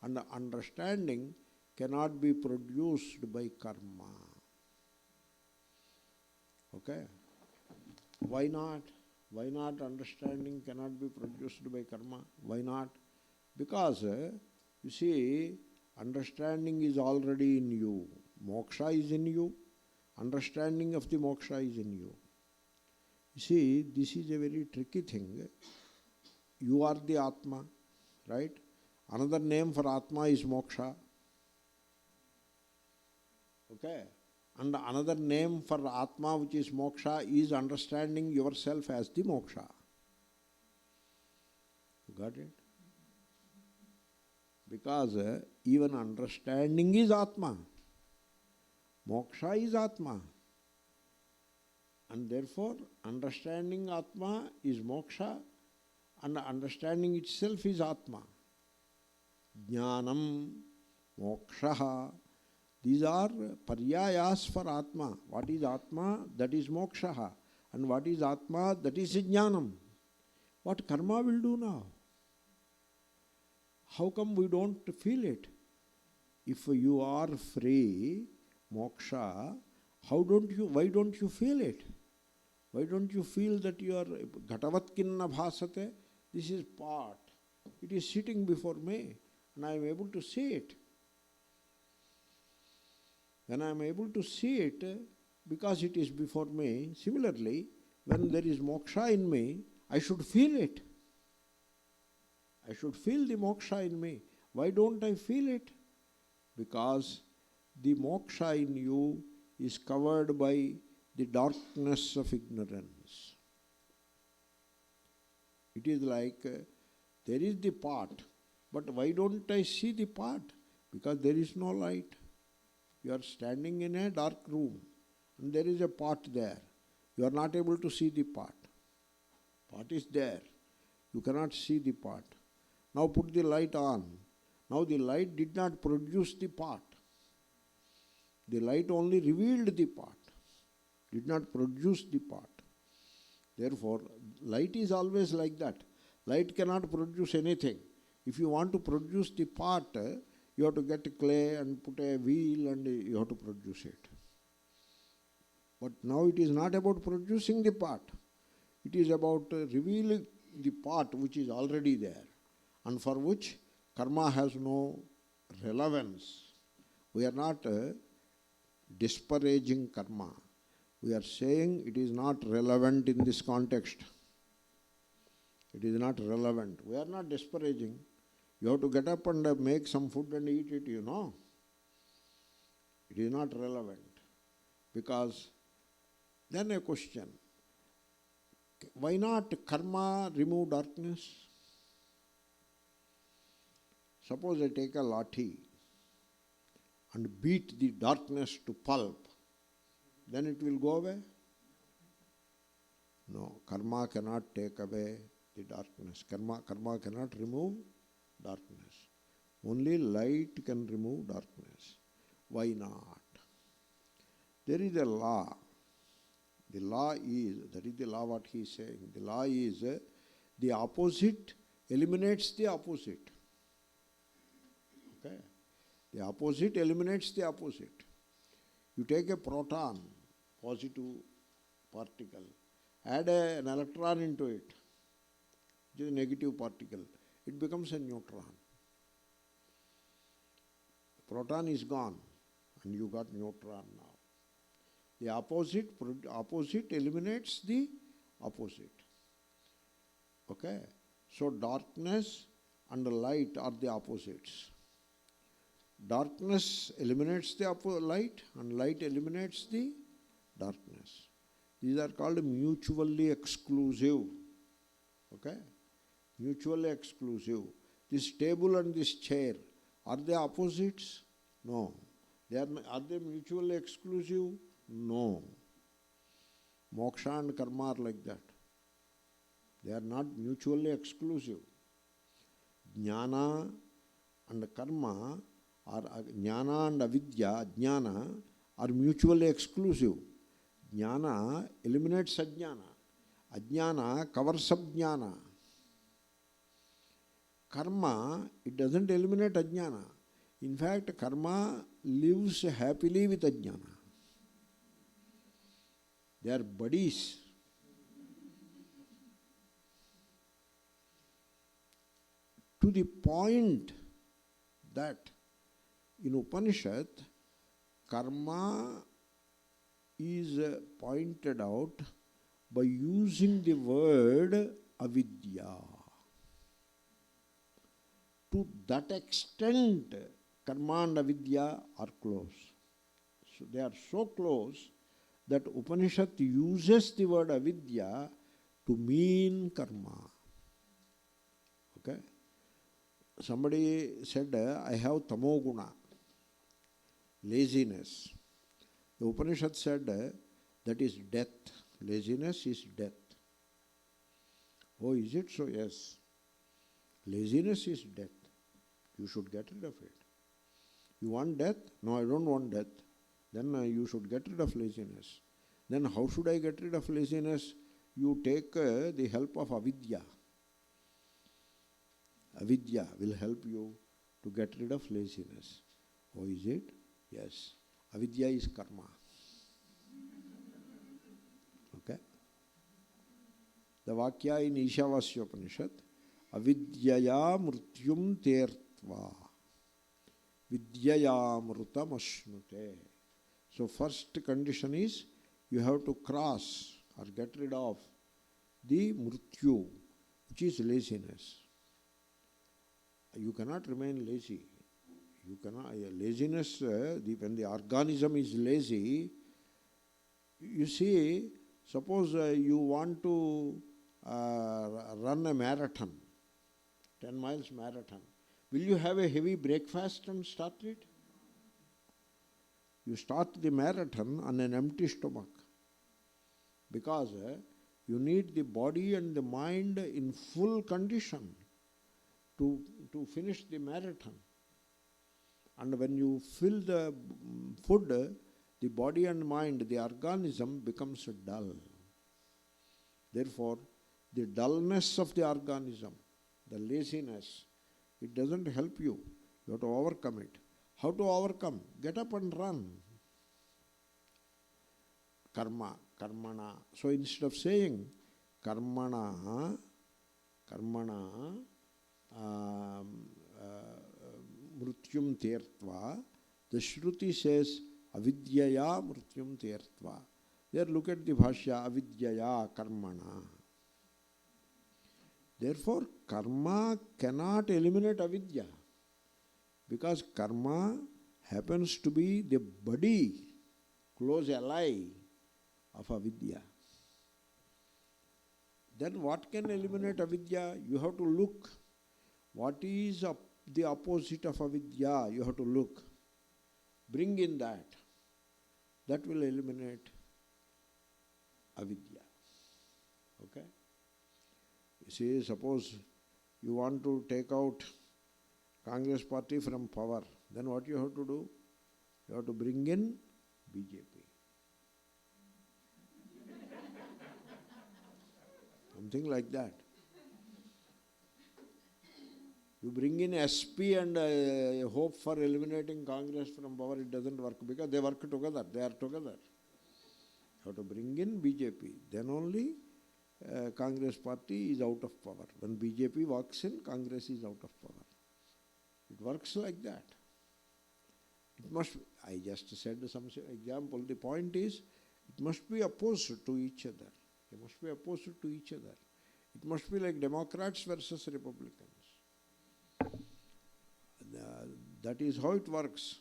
And the understanding cannot be produced by karma. Okay? Why not? Why not understanding cannot be produced by karma? Why not? Because, you see, understanding is already in you. Moksha is in you. Understanding of the moksha is in you. You see, this is a very tricky thing. You are the Atma, right? Another name for Atma is moksha. Okay? And another name for Atma, which is moksha, is understanding yourself as the moksha. You got it? Because even understanding is Atma. Moksha is Atma. And therefore, understanding Atma is moksha, and understanding itself is Atma. Jnanam, mokshaha. These are paryayas for Atma. What is Atma? That is mokshaha. And what is Atma? That is jnanam. What karma will do now? How come we don't feel it? If you are free, moksha, why don't you feel it? Why don't you feel that you are Avacchinna bhasate? This is part. It is sitting before me and I am able to see it. When I am able to see it, because it is before me, similarly, when there is moksha in me, I should feel it. I should feel the moksha in me. Why don't I feel it? Because the moksha in you is covered by the darkness of ignorance. It is like there is the pot, but why don't I see the pot? Because there is no light. You are standing in a dark room and there is a pot there. You are not able to see the pot. Pot is there. You cannot see the pot. Now put the light on. Now the light did not produce the pot. The light only revealed the pot, did not produce the pot. Therefore, light is always like that. Light cannot produce anything. If you want to produce the pot, you have to get clay and put a wheel and you have to produce it. But now it is not about producing the pot. It is about revealing the pot which is already there and for which karma has no relevance. We are not disparaging karma. We are saying it is not relevant in this context. It is not relevant. We are not disparaging. You have to get up and make some food and eat it, you know. It is not relevant. Because then a question, why not karma remove darkness? Suppose I take a lathi and beat the darkness to pulp, then it will go away? No, karma cannot take away the darkness. Karma cannot remove darkness. Only light can remove darkness. Why not? There is a law. The law is, that is the law what he is saying. The law is the opposite eliminates the opposite. Okay? The opposite eliminates the opposite. You take a proton, positive particle, add an electron into it, which is a negative particle, it becomes a neutron. The proton is gone and you got neutron now. The opposite eliminates the opposite. Okay? So darkness and light are the opposites. Darkness eliminates the light and light eliminates the darkness. These are called mutually exclusive. Okay? Mutually exclusive. This table and this chair, are they opposites? No. Are they mutually exclusive? No. Moksha and karma are like that. They are not mutually exclusive. Jnana and karma are jnana and avidya, jnana are mutually exclusive. Jnana eliminates ajnana. Ajnana covers up jnana. Karma, it doesn't eliminate ajnana. In fact, karma lives happily with ajnana. They are buddies. to the point that in Upanishad, karma is pointed out by using the word avidya. To that extent, karma and avidya are close. So they are so close that Upanishad uses the word avidya to mean karma. Okay? Somebody said, I have tamoguna, laziness. The Upanishad said that is death. Laziness is death. Oh, is it so? Yes. Laziness is death. You should get rid of it. You want death? No, I don't want death. Then you should get rid of laziness. Then how should I get rid of laziness? You take the help of avidya. Avidya will help you to get rid of laziness. Oh, is it? Yes. Avidya is karma. Okay? The Vakya in Ishavasya Upanishad, avidyaya mrityum tertva, vidyaya mrutam ashnute. So first condition is you have to cross or get rid of the mrityu, which is laziness. You cannot remain lazy. You cannot. Laziness, when the organism is lazy, you see, suppose you want to run a marathon, 10 miles marathon. Will you have a heavy breakfast and start it? You start the marathon on an empty stomach because you need the body and the mind in full condition to finish the marathon. And when you fill the food, the body and mind, the organism becomes dull. Therefore, the dullness of the organism, the laziness, it doesn't help you. You have to overcome it. How to overcome? Get up and run. Karma, karmana. So instead of saying karmana, mrityum tertva, the Shruti says avidyaya mrityum tertva. There look at the bhashya, avidyaya karmana. Therefore, karma cannot eliminate avidya, because karma happens to be the buddy, close ally of avidya. Then what can eliminate avidya? You have to look. What is the opposite of avidya? You have to look. Bring in that. That will eliminate avidya. Okay? You see, suppose you want to take out Congress party from power, then what you have to do? You have to bring in BJP. Something like that. You bring in SP and hope for eliminating Congress from power, it doesn't work because they work together, they are together. You have to bring in BJP, then only Congress party is out of power. When BJP walks in, Congress is out of power. It works like that. It must, I just said some example, the point is, it must be opposed to each other. They must be opposed to each other. It must be like Democrats versus Republicans. That is how it works.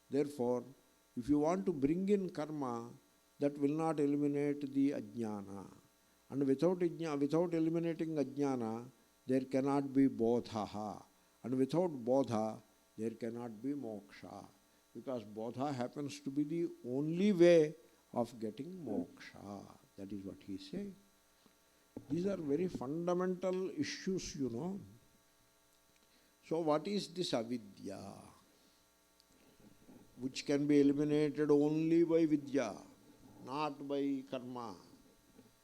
Therefore, if you want to bring in karma, that will not eliminate the ajnana. And without eliminating ajnana, there cannot be bodha. And without bodha, there cannot be moksha. Because bodha happens to be the only way of getting moksha. That is what he says. These are very fundamental issues, you know. So what is this avidya? Which can be eliminated only by vidya, not by karma.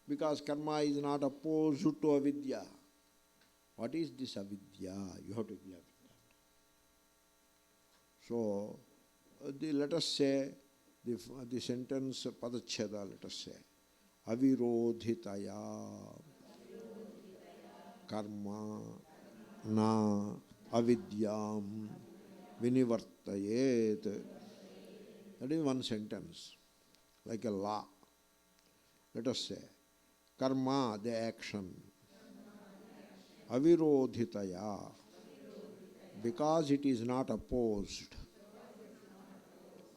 Because karma is not opposed to avidya. What is this avidya? You have to examine that. So, let us say, the sentence padacheda, let us say, Avirodhitayā karma na avidyāṃ vinivartayet. That is one sentence, like a law. Let us say, karma, the action, Avirodhitayā, because it is not opposed,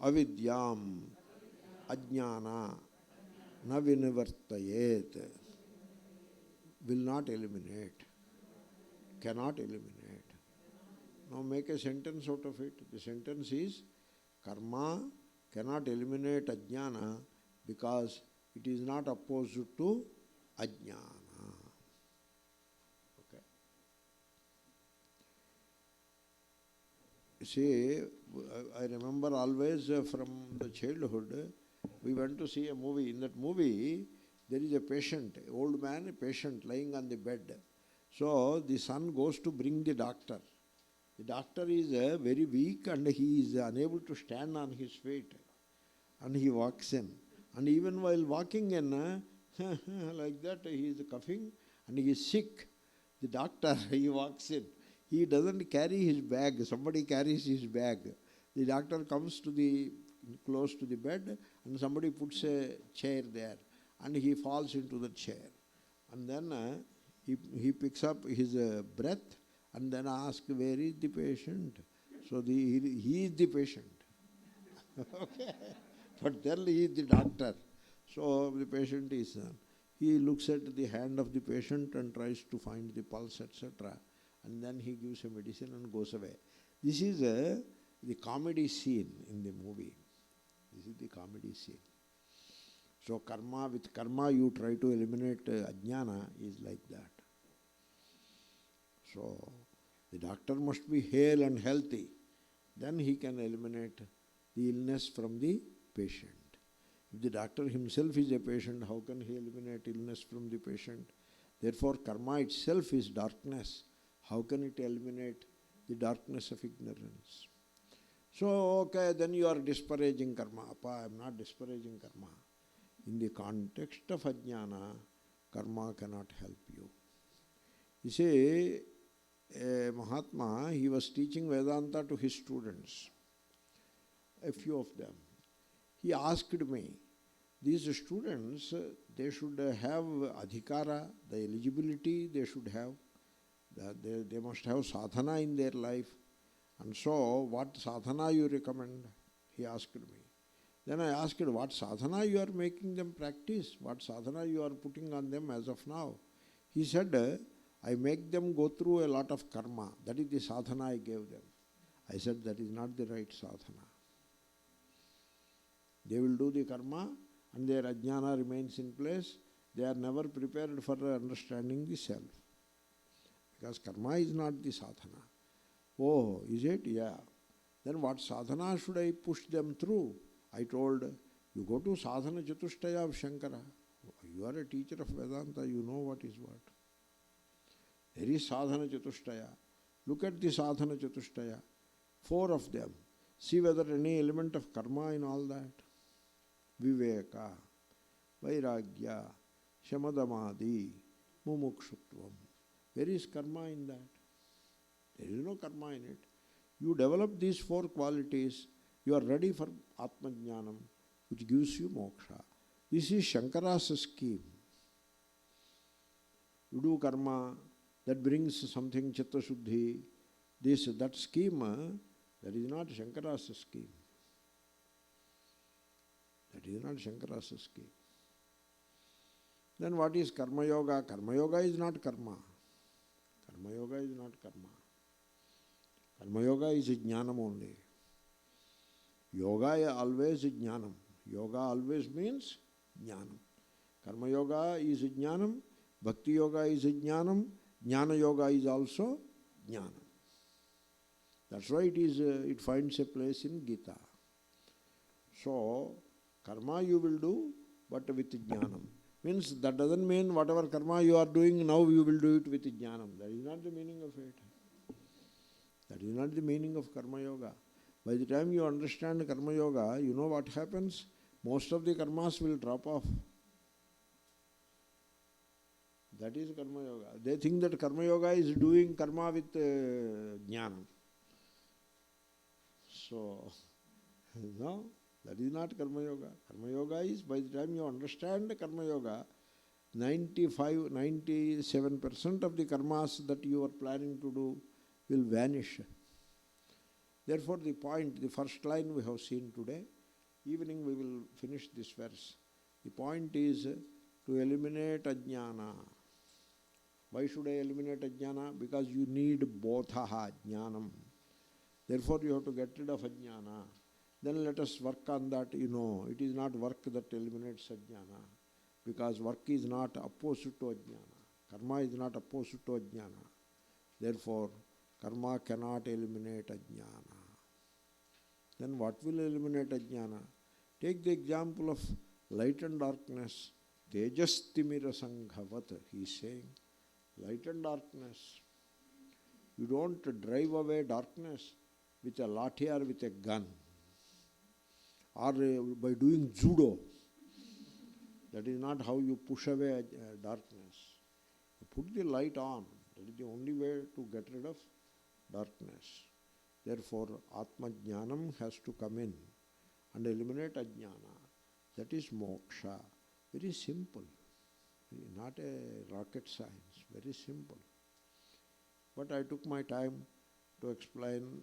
avidyāṃ, ajñāna, na vinivartayet, will not eliminate, cannot eliminate. Now make a sentence out of it. The sentence is, karma cannot eliminate ajñāna because it is not opposed to ajñāna. Okay. See, I remember always from the childhood, we went to see a movie. In that movie, there is a patient, old man, a patient lying on the bed. So the son goes to bring the doctor. The doctor is very weak and he is unable to stand on his feet. And he walks in. And even while walking in, like that, he is coughing and he is sick. The doctor, he walks in. He doesn't carry his bag. Somebody carries his bag. The doctor comes to the close to the bed and somebody puts a chair there. And he falls into the chair. And then he picks up his breath and then asks, where is the patient? So he is the patient. Okay. But then he is the doctor. So the patient is, he looks at the hand of the patient and tries to find the pulse, etc. And then he gives a medicine and goes away. This is the comedy scene in the movie. This is the comedy scene. So karma, with karma you try to eliminate ajñāna is like that. So the doctor must be hale and healthy. Then he can eliminate the illness from the patient. If the doctor himself is a patient, how can he eliminate illness from the patient? Therefore, karma itself is darkness. How can it eliminate the darkness of ignorance? So, okay, then you are disparaging karma. Appa, I am not disparaging karma. In the context of ajñāna, karma cannot help you. You see, a Mahatma, he was teaching Vedanta to his students, a few of them. He asked me, these students, they should have adhikara, the eligibility they should have, they must have sadhana in their life. And so, what sadhana you recommend? He asked me. Then I asked, what sadhana you are making them practice? What sadhana you are putting on them as of now? He said, I make them go through a lot of karma. That is the sadhana I gave them. I said, that is not the right sadhana. They will do the karma and their ajñāna remains in place. They are never prepared for understanding the self. Because karma is not the sadhana. Oh, is it? Yeah. Then what sadhana should I push them through? I told, you go to sadhana chatushtaya of Shankara. You are a teacher of Vedanta, you know what is what. There is sadhana chatushtaya. Look at the sadhana chatushtaya. 4 of them. See whether any element of karma in all that. Viveka, vairagya, shamadamadi, mumukshutvam. Where is karma in that? There is no karma in it. You develop these 4 qualities, you are ready for Atma Jnanam, which gives you moksha. This is Shankara's scheme. You do karma, that brings something chitta shuddhi. That scheme, that is not Shankara's scheme. That is not Shankara's scheme. Then what is karma yoga? Karma yoga is not karma. Karma yoga is not karma. Karma yoga is jnanam only. Yoga always is jnanam. Yoga always means jnanam. Karma yoga is jnanam. Bhakti yoga is jnanam. Jnana yoga is also jnanam. That's why it finds a place in Gita. So, karma you will do, but with jnanam. Means that doesn't mean whatever karma you are doing, now you will do it with jnanam. That is not the meaning of it. That is not the meaning of karma yoga. By the time you understand karma yoga, you know what happens? Most of the karmas will drop off. That is karma yoga. They think that karma yoga is doing karma with jnana. So, no, that is not karma yoga. Karma yoga is, by the time you understand karma yoga, 97% of the karmas that you are planning to do will vanish. Therefore, the point, the first line we have seen today, evening we will finish this verse. The point is to eliminate ajnana. Why should I eliminate ajnana? Because you need bodhaha, jnanam. Therefore, you have to get rid of ajnana. Then let us work on that. It is not work that eliminates ajnana. Because work is not opposite to ajnana. Karma is not opposite to ajnana. Therefore, karma cannot eliminate ajnana. Then what will eliminate ajnana? Take the example of light and darkness. Tejastimirasaṃghavat, he is saying. Light and darkness. You don't drive away darkness with a lathi or with a gun. Or by doing judo. That is not how you push away darkness. You put the light on. That is the only way to get rid of darkness. Therefore, Atma Jnanam has to come in and eliminate ajnana. That is moksha. Very simple. Not a rocket science. Very simple. But I took my time to explain,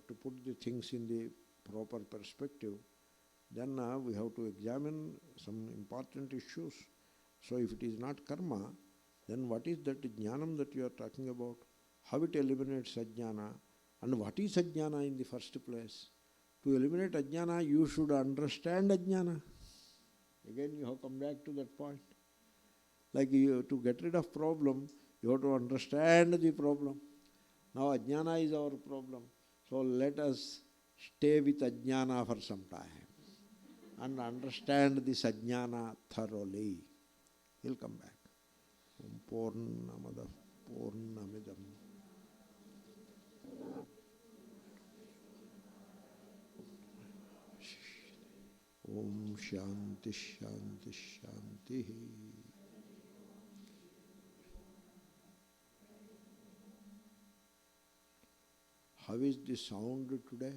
to put the things in the proper perspective. Then we have to examine some important issues. So if it is not karma, then what is that jnanam that you are talking about? How it eliminates ajnana? And what is ajnana in the first place? To eliminate ajnana, you should understand ajnana. Again, you have come back to that point. Like to get rid of problem, you have to understand the problem. Now ajnana is our problem. So let us stay with ajnana for some time and understand this ajnana thoroughly. He'll come back. Purnamada Purnamidam. Om Shanti Shanti Shanti. How is the sound today?